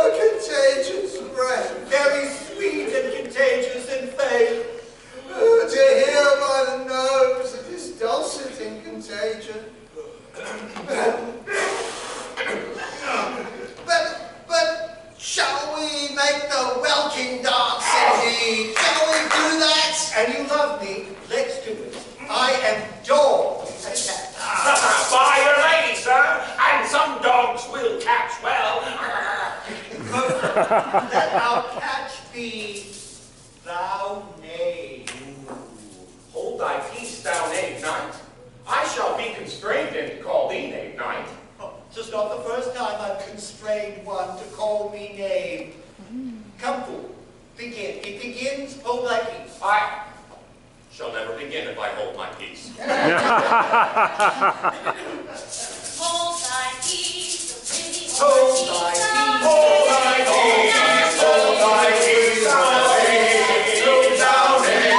Contagious breath, very sweet and contagious in faith. To hear by the nose it is dulcet in contagion. But shall we make the welkin dance indeed? Shall we do that? And you love me, let's do it. I am dog. By your lady, sir, and some dogs will catch well. That I'll catch thee, thou knave. Hold thy peace, thou knave knight. I shall be constrained then to call thee knave knight. Oh, 'tis not the first time I've constrained one to call me knave. Come, fool, begin. It begins, hold thy peace. I shall never begin if I hold my peace. Hold thy peace, pretty Hold thy peace. Hold thy peace, hold thy peace, thou knave, thou knave.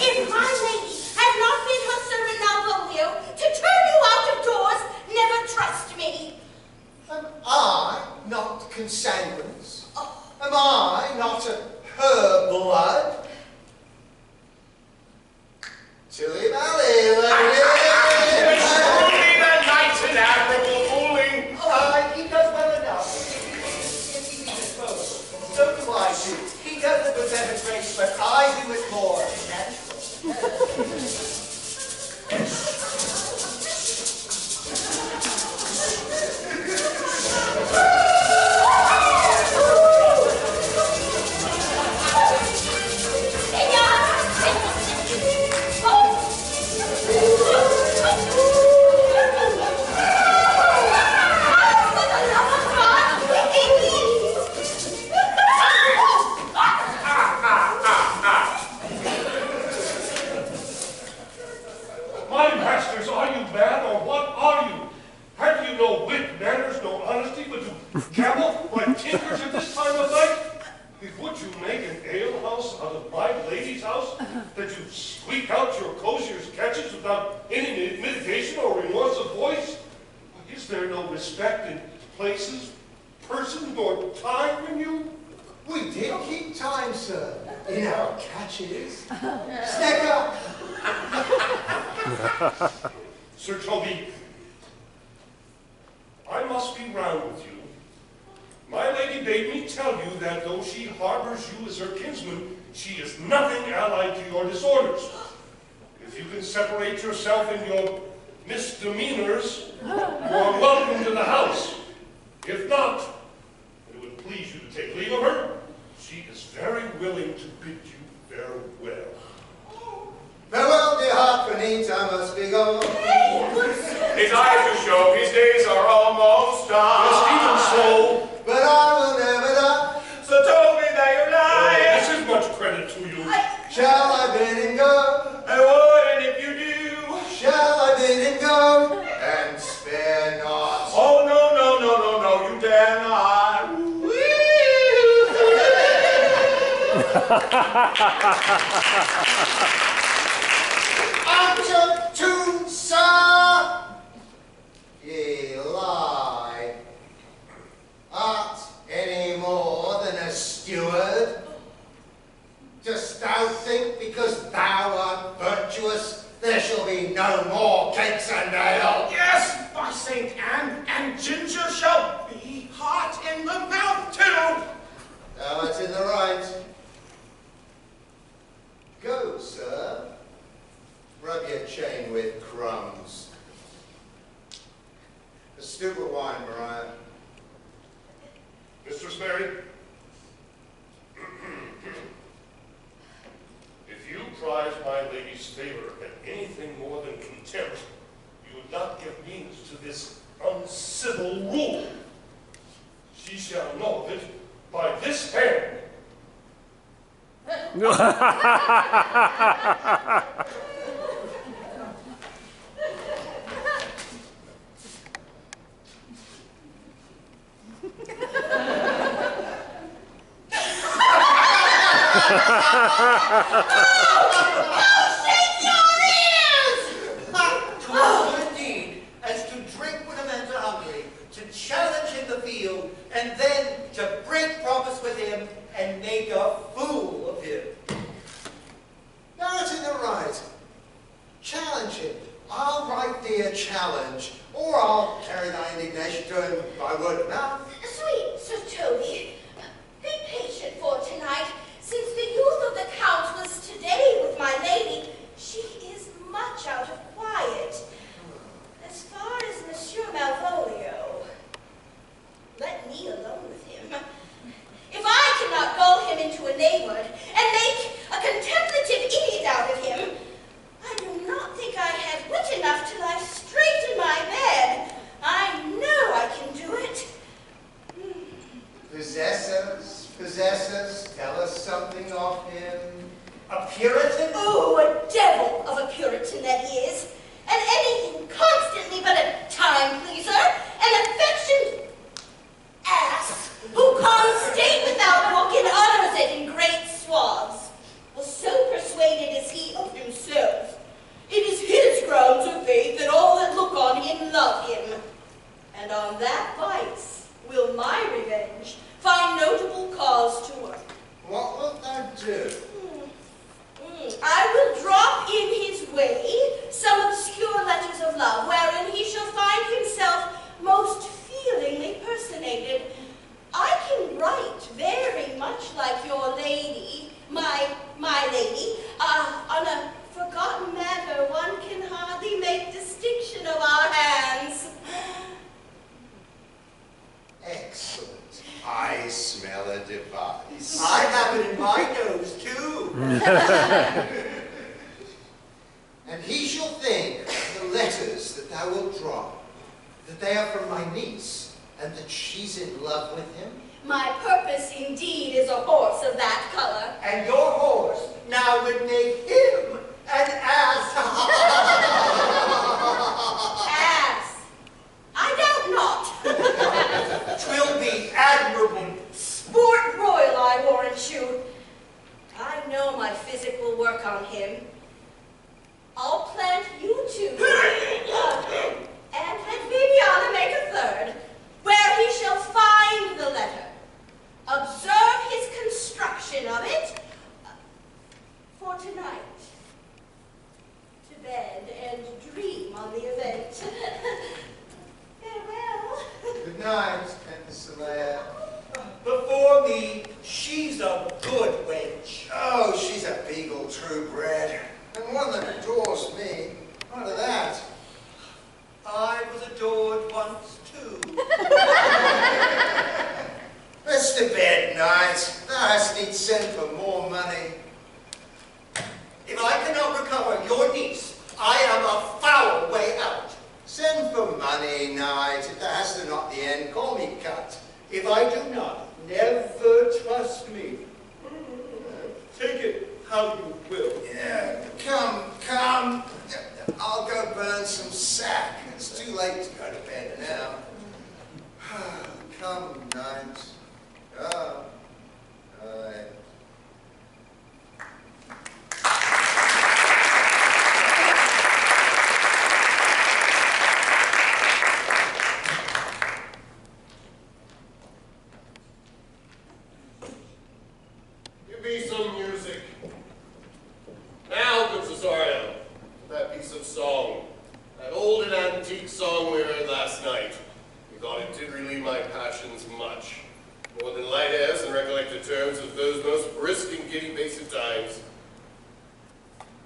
If my lady had not been her servant Malvolio to turn you out of doors, never trust me. Am I not consanguines? Am I not of her blood? Tilly-mally, Truly the knight's an admirable fooling. he does well enough. If he be disposed, so do I do. He does it with better grace, but I do it more natural. My masters, are you mad or what are you? Have you no wit, manners, no honesty, but to gabble like tinkers at this time of night? Would you make an alehouse out of my lady's house, that you squeak out your cosier's catches without any mitigation or remorse of voice? Is there no respect in places, person, or time in you? We did keep time, sir, in our catches. Snack up! Sir Toby, I must be round with you. My lady bade me tell you that though she harbors you as her kinsman, she is nothing allied to your disorders. If you can separate yourself in your misdemeanors, you are welcome to the house. If not, it would please you to take leave of her. She is very willing to bid you farewell. Farewell, dear Harpenines, I must be gone. His eyes do show his days are almost done. Yes, even so. But Unto to, sir, ye lie. Art any more than a steward? Dost thou think because thou art virtuous, there shall be no more cakes and ale? Yes, by St. Anne, and ginger shall be hot in the mouth too. Thou art in the right. Go, sir. Rub your chain with crumbs. A stoup of wine, Mariah. Mistress Mary, if you prize my lady's favor and anything more than contempt, you would not give means to this uncivil rule. She shall know of it by this hand. Indeed, as to drink when a man's hungry, to challenge in the field, and then to break promise with him and make a fool of him. Thou art in the right. Challenge him. I'll write thee a challenge, or I'll carry thy indignation to him by word of mouth. Sweet Sir Toby, be patient for tonight. Since the youth of the Count was today with my lady, she is much out of quiet. As far as Monsieur Malvolio, let me alone with him. If I cannot gull him into a neighborhood and make a contemplative idiot out of him, I do not think I have wit enough to lie straight in my bed. I know I can do it. Possessors, tell us something of him. A Puritan? Oh, a devil of a Puritan that he is. And anything constantly but a time pleaser, an affectioned ass who calls state without book and utters it in great swaths. Well, so persuaded is he of himself. It is his grounds of faith that all that look on him love him. And on that vice will my revenge find notable cause to work. What wilt thou do? I will drop in his way some obscure letters of love, wherein he shall find himself most feelingly personated. I can write very much like your lady, my lady. On a forgotten matter, one can hardly make distinction of our hands. Excellent. I smell a device. I have it in my nose, too. And he shall think of the letters that thou wilt drop, that they are from my niece, and that she's in love with him. My purpose indeed is a horse of that color. And your horse now would make him an ass. Ass. I doubt not. 'Twill be admirable. Sport royal, I warrant you. I know my physic will work on him. I'll plant you two, and let Viviana make a third, where he shall find the letter, observe his construction of it, for tonight, to bed and dream on the event. Farewell. Good night, Penthesilea. Before me, she's a good wench. Oh, she's a beagle true bred, and one that adores me. What of that? I was adored once, too. Let's to bed, Knight. Thou hast need send for more money. If I cannot recover your niece, I am a foul way out. Send for money, Knight. If thou hast not the end, call me cut. If I do not, never trust me. Take it how you will. Yeah, come. I'll go burn some sack. It's too late to go to bed now. Come, Knight. Come. words of those most brisk and giddy-paced times.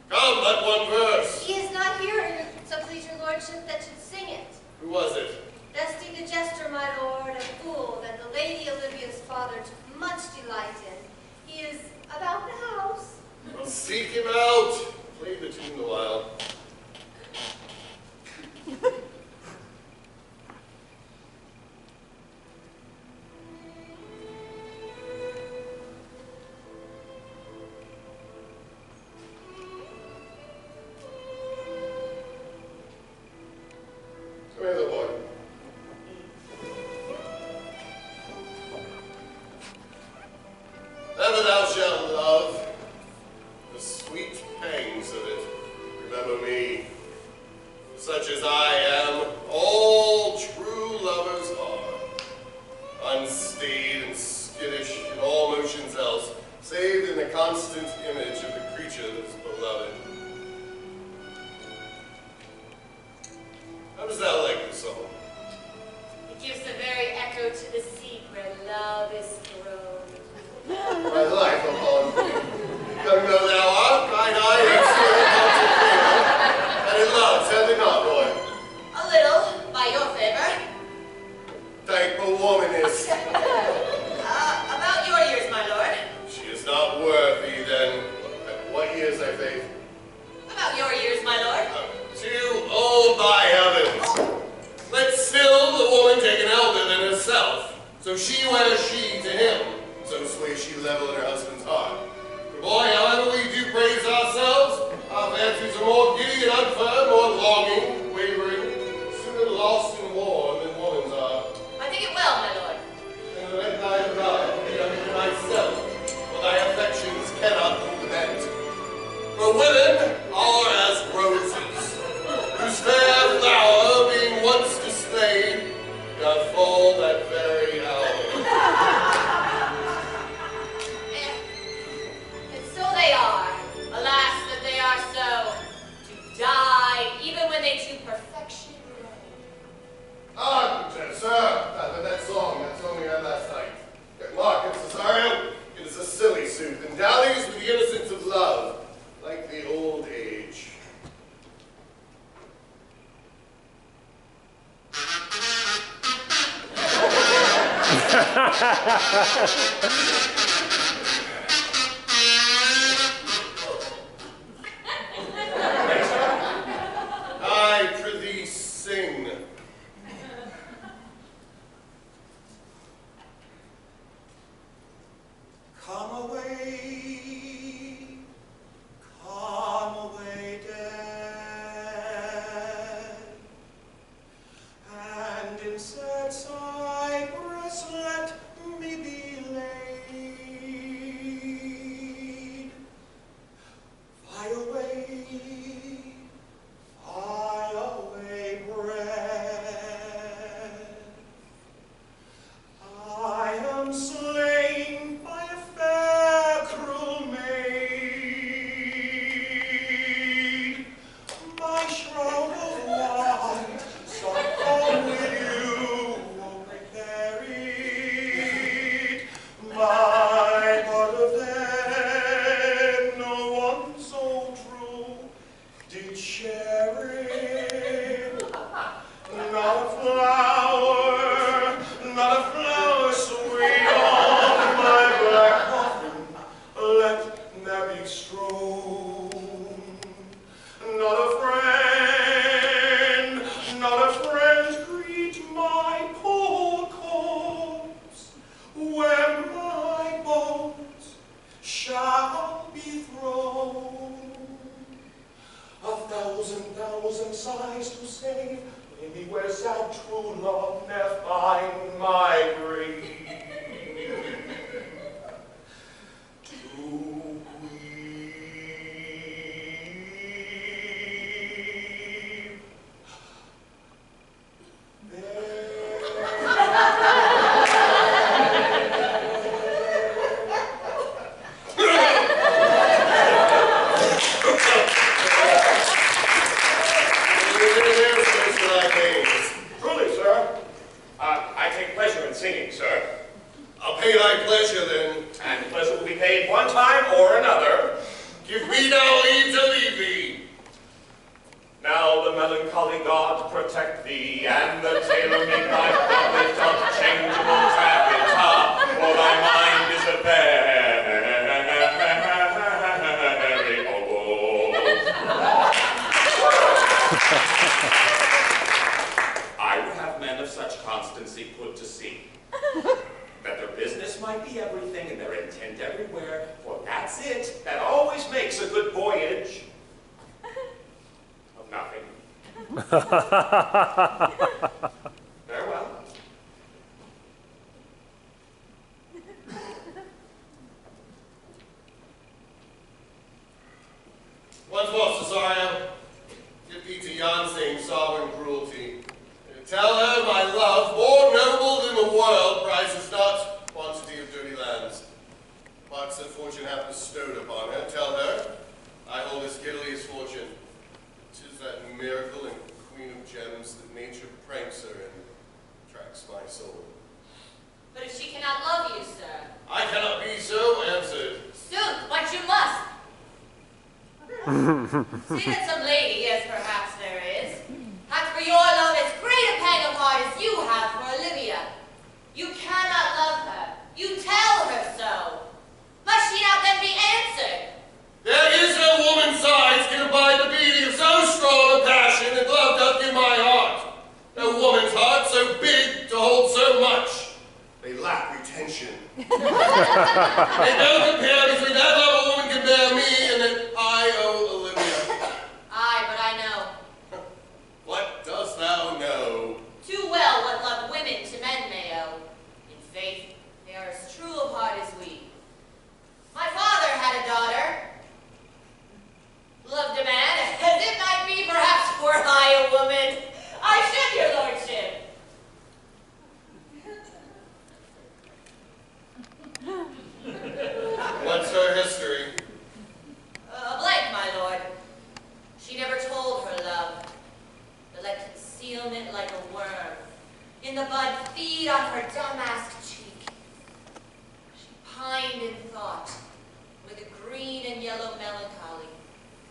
Come, but one verse. He is not here, so please your lordship, that should sing it. Who was it? Dusty the jester, my lord, a fool that the Lady Olivia's father took much delight in. He is about the house. Well, seek him out. Play the tune a while. Come here, little boy. Ever thou shalt love the sweet pangs of it. Remember me, such as I am, all true lovers are, unstayed and skittish in all motions else, save in the constant image of the creature that is beloved. How does thou like this song? It gives a very echo to the sea where love is thrown. My life upon thee. Young though thou art, thine eye hath seen and in love, tell thee not, boy. A little, by your favor. Thankful woman is. About your years, my lord. She is not worthy, then. At what years, I think? About your years, my lord. Too old, by heavens. Let still the woman take an elder than herself. So she wears she to him. So sways she level in her husband's heart. For boy, however we do praise ourselves, our fancies are more giddy and unfirm, more longing, wavering, sooner lost in war than woman's are. I think it well, my lord. And let thy love be unto thyself, for thy affections cannot prevent. For women are as roses, whose fair flower, being once displayed, doth fall that very hour. And so they are. Alas, that they are so. To die, even when they to perfection grow. Ah, sir, that song we had last night. Mark and Cesario, it is a silly sooth, and dallies with the innocence of love, like the old age. I prithee sing. Come away, dead, and in sad cypress let me be laid. Fly away, breath. I am slain by a fair cruel maid. My shroud of white sought home with you carried. My part of them no one so true did share it. Not a flower sweet on my black coffin, let there be strewn. Not a friend greet my poor corpse, where my bones shall be thrown. A thousand sighs to save, maybe where sad true love ne'er find my grave. To weep. Truly, sir. I take pleasure in singing, sir. I'll pay thy pleasure then. And the pleasure will be paid one time or another. Give me now leave to leave thee. Now the melancholy God protect thee, and the tailor make thy puppet of changeable taffeta, for thy mind is a very old. I would have men of such constancy put to sea, that their business might be everything and their intent everywhere, for that's it that always makes a good voyage. Of nothing. Farewell. Once more, Cesario, give thee to yon same sovereign cruelty. Tell her my love, more noble than the world, prizes not quantity of dirty lands. Marks that fortune hath bestowed upon her. Tell her I hold as giddily as fortune. 'Tis that miracle and queen of gems that nature pranks her and tracks my soul. But if she cannot love you, sir. I cannot be so answered. Sooth, but you must. See that some lady, as perhaps there is, hath for your love as great a pang of heart as you have for Olivia. You cannot love her. You tell her so. Must she not then be answered? There is no woman's sighs can abide the beating of so strong a passion that love doth give my heart. No woman's heart so big to hold so much. They lack retention. They don't compare between that love a woman can bear me and that I owe Olivia. Aye, but I know. What dost thou know? Too well what love women to men may owe. In faith, they are as true of heart as we. My father had a daughter. Loved a man, as it might be, perhaps were I a woman. I should, your lordship. What's her history? A blank, my lord. She never told her love, but let concealment like a worm in the bud feed on her damask cheek. She pined in thought, with a green and yellow melancholy.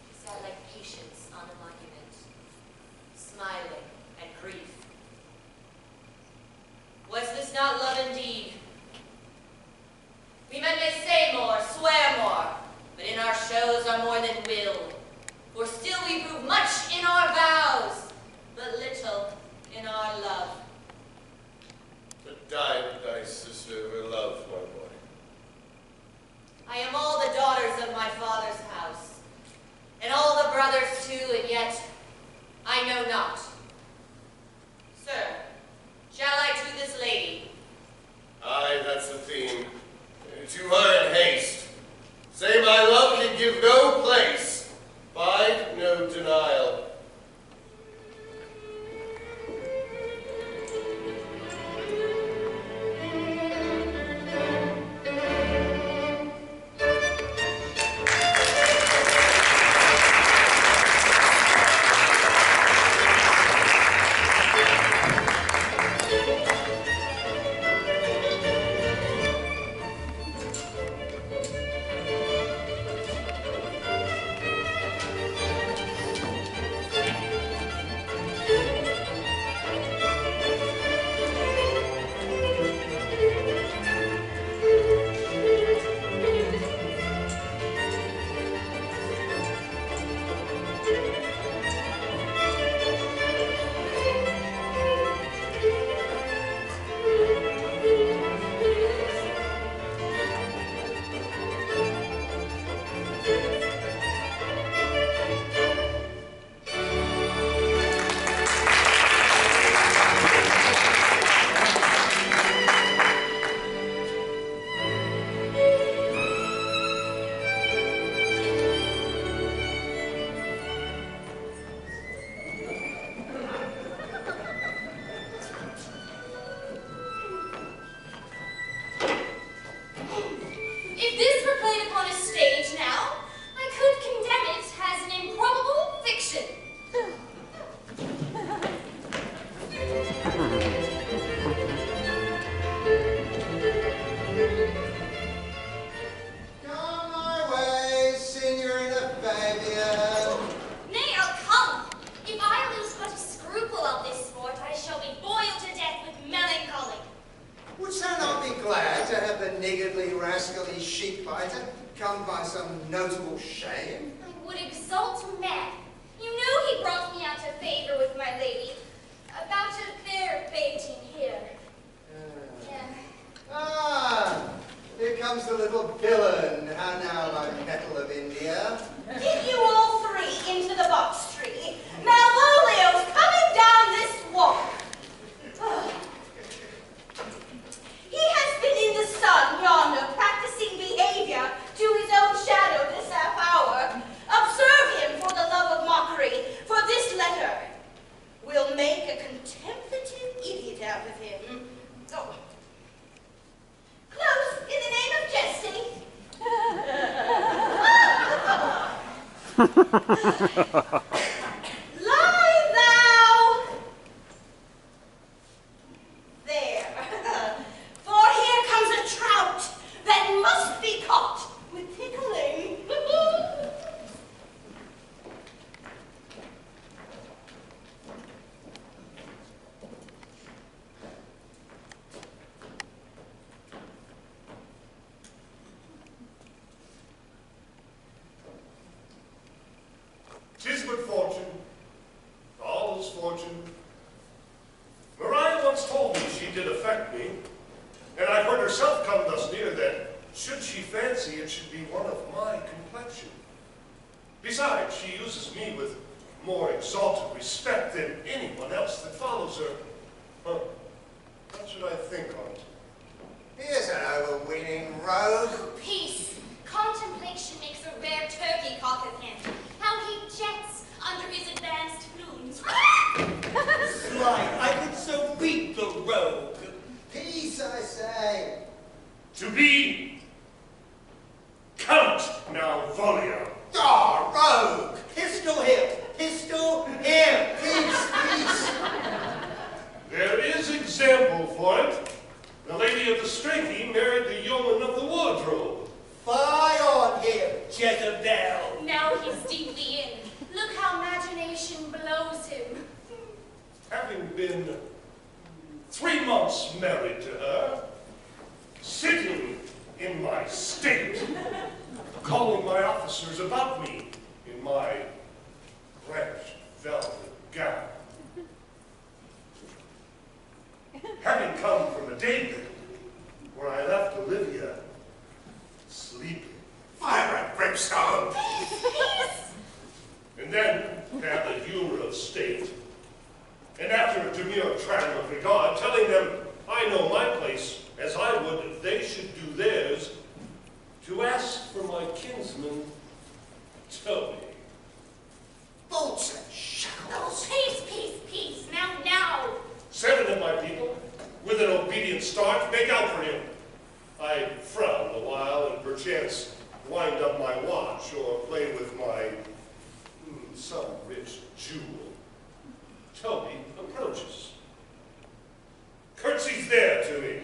She sat like patience on a monument, smiling at grief. Was this not love indeed? We men may say more, swear more, but in our shows are more than will. For still we prove much in our vows, but little in our love. But died thy sister her love, my boy. I am all the daughters of my father's house, and all the brothers too, and yet I know not. Sir, shall I to this lady? Aye, that's the theme. To her in haste. Say my love can give no place, bide no denial. niggardly, rascally sheep-biter come by some notable shame? I would exalt man. You know he brought me out of favor with my lady. About a fair baiting here. Ah, here comes the little villain. How now, my metal of India? Get you all three into the box tree. Malvolio's coming down this walk. He has been in the sun yonder, practicing behavior to his own shadow this half hour. Observe him for the love of mockery, for this letter will make a contemplative idiot out of him. Oh. Close, in the name of jesting. Lie thou there. For here comes a trout that must be caught with tickling. Tis but fortune, all is fortune. Maria once told me she did affect me, and I've heard herself come thus near that, should she fancy it should be one of my complexion. Besides, she uses me with more exalted respect than anyone else that follows her. Huh. What should I think on't? Here's an overweening rogue. Peace. Contemplation makes a rare turkey cock of him. How he jets under his advanced plumes. Slight, I could so beat the rogue. Peace, I say. To be Count Malvolio. Ah, rogue! Pistol him! Pistol him! Peace, peace! There is example for it. The lady of the Strachey married the yeoman of the wardrobe. Fie on him, Jezebel! Now he's deeply in. Look how imagination blows him. Having been 3 months married to her, sitting in my state, calling my officers about me in my French velvet gown. Having come from a daybed where I left Olivia sleeping. Fire and brimstone! And then to have the humor of state. And after a demure tram of regard, telling them I know my place as I would if they should do theirs, to ask for my kinsman, Toby. Bolts and shackles! Peace, peace, peace. Now. 7 of my people, with an obedient start, make out for him. I frown a while and perchance wind up my watch or play with my some rich jewel. Toby approaches. Curtsies there to me.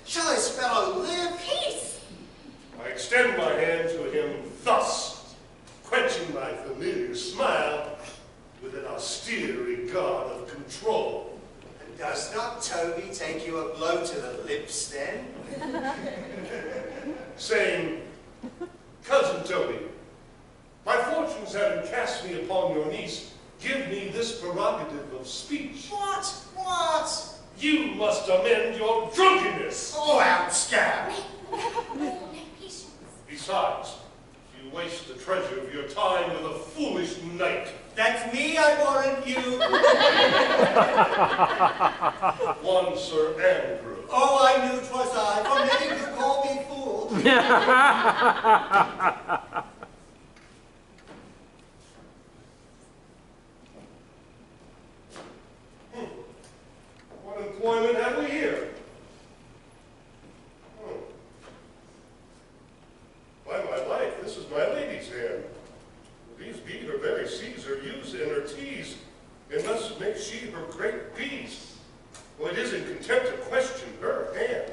Shall this fellow live? Peace. I extend my hand to him thus, quenching my familiar smile with an austere regard of control. And does not Toby take you a blow to the lips then? Saying, Cousin Toby, my fortunes having cast me upon your niece, give me this prerogative of speech. What? What? You must amend your drunkenness. Oh, out, scab! Patience. Besides, you waste the treasure of your time with a foolish knight. That's me, I warrant you. One Sir Andrew. Oh, I knew 'twas I, for many do call me fool. What employment have we here? By my life, this is my lady's hand. These be her very Caesar used in her teas, and thus makes she her great bees. Well, it is in contempt to question her hand.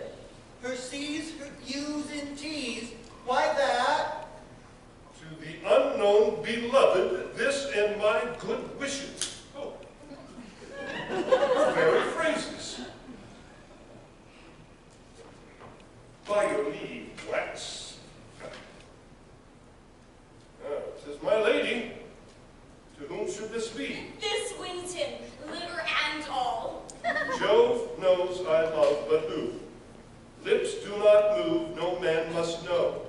Her C's, her U's, and T's. Why that? ye wax. 'Tis my lady. To whom should this be? This wins him, liver and all. Jove knows I love, but who? Lips do not move, no man must know.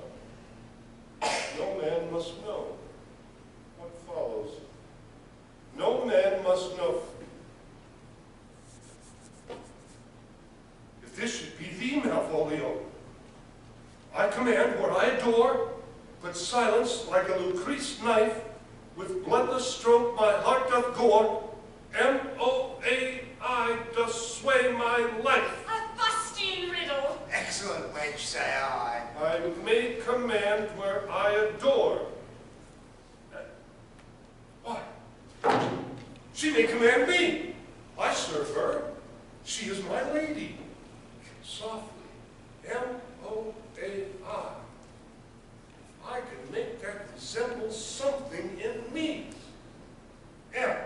No man must know. What follows? No man must know. If this should be thee, Malvolio, I command where I adore, but silence like a Lucrece knife, with bloodless stroke my heart doth gore, M-O-A-I doth sway my life. A fustian riddle. Excellent wench, say I. I may command where I adore. Why? She may command me. I serve her. She is my lady. Softly, M-O-A-I. I can make that resemble something in me. M.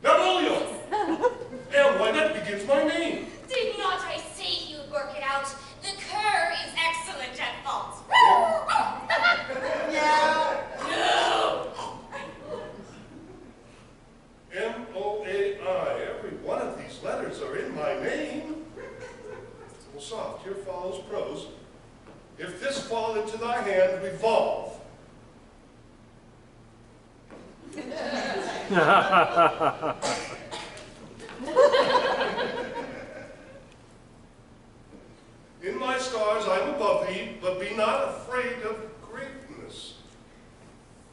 Malvolio! M, why that begins my name. Did not I say you'd work it out? The cur is excellent at fault. No. M-O-A-I. Every one of these letters are in my name. Well, soft, here follows prose. If this fall into thy hand, revolve. In my stars I'm above thee, but be not afraid of greatness.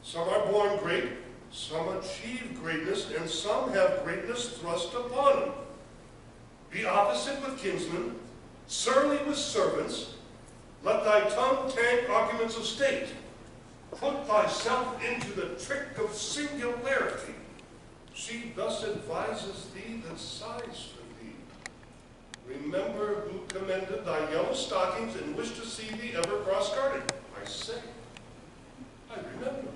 Some are born great, some achieve greatness, and some have greatness thrust upon them. Be opposite with kinsmen, surly with servants. Let thy tongue tank arguments of state. Put thyself into the trick of singularity. She thus advises thee that sighs for thee. Remember who commended thy yellow stockings and wished to see thee ever cross-gartered. I say, I remember.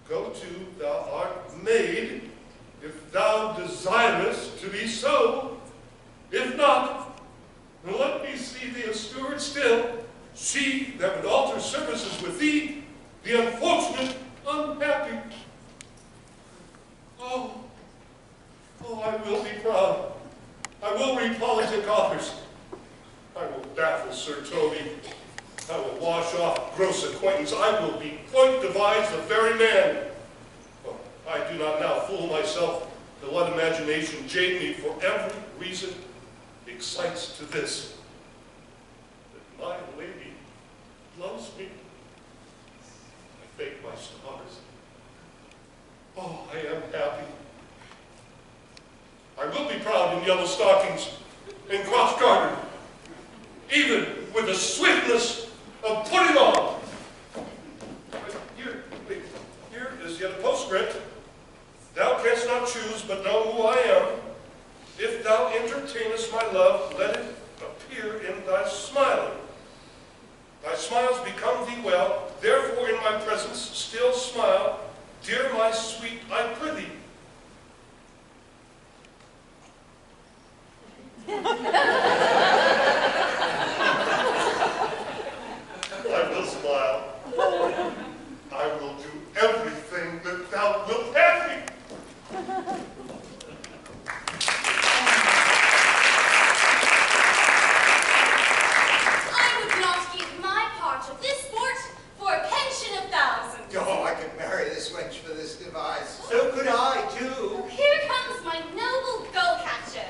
Go to, thou art made, if thou desirest to be so. If not, then let me see thee a steward still, she that would alter services with thee, the unfortunate, unhappy. Oh, I will be proud. I will read politic authors. I will baffle Sir Toby. I will wash off gross acquaintance. I will be point devise the very man. Well, I do not now fool myself to let imagination jade me, for every reason excites to this, that my lady loves me. I thank my stars. Oh, I am happy. I will be proud in yellow stockings and cross-gartered, even with the swiftness of putting on. Here is yet a postscript. Thou canst not choose but know who I am. If thou entertainest my love, let it appear in thy smiling. Thy smiles become thee well, therefore in my presence still smile. Dear my sweet, I prithee. I will smile. I will do everything that thou wilt have me. I would not give my part of this sport for a pension of thousands. Oh, I could marry this wench for this device. So could I, too. Here comes my noble gull-catcher.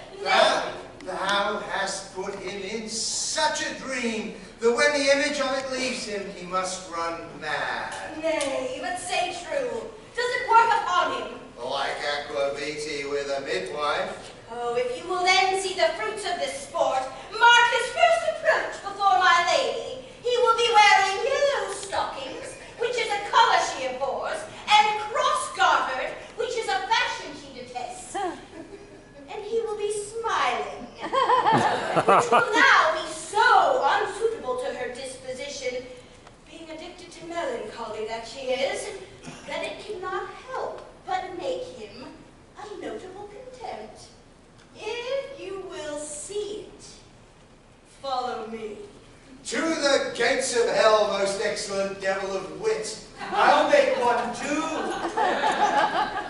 Thou hast put him in such a dream that when the image of it leaves him, he must run mad. Nay, but say true. Does it work upon him? Like aqua vitae with a midwife. Oh, if you will then see the fruits of this sport, mark his first approach before my lady. He will be wearing yellow stockings, which is a colour she abhors, and cross-gartered, which is a fashion she detests. And he will be smiling, which will now be so unsuitable to her disposition, being addicted to melancholy that she is, that it cannot help but make him a notable contempt. If you will see it, Follow me. To the gates of hell, most excellent devil of wit. I'll make one too.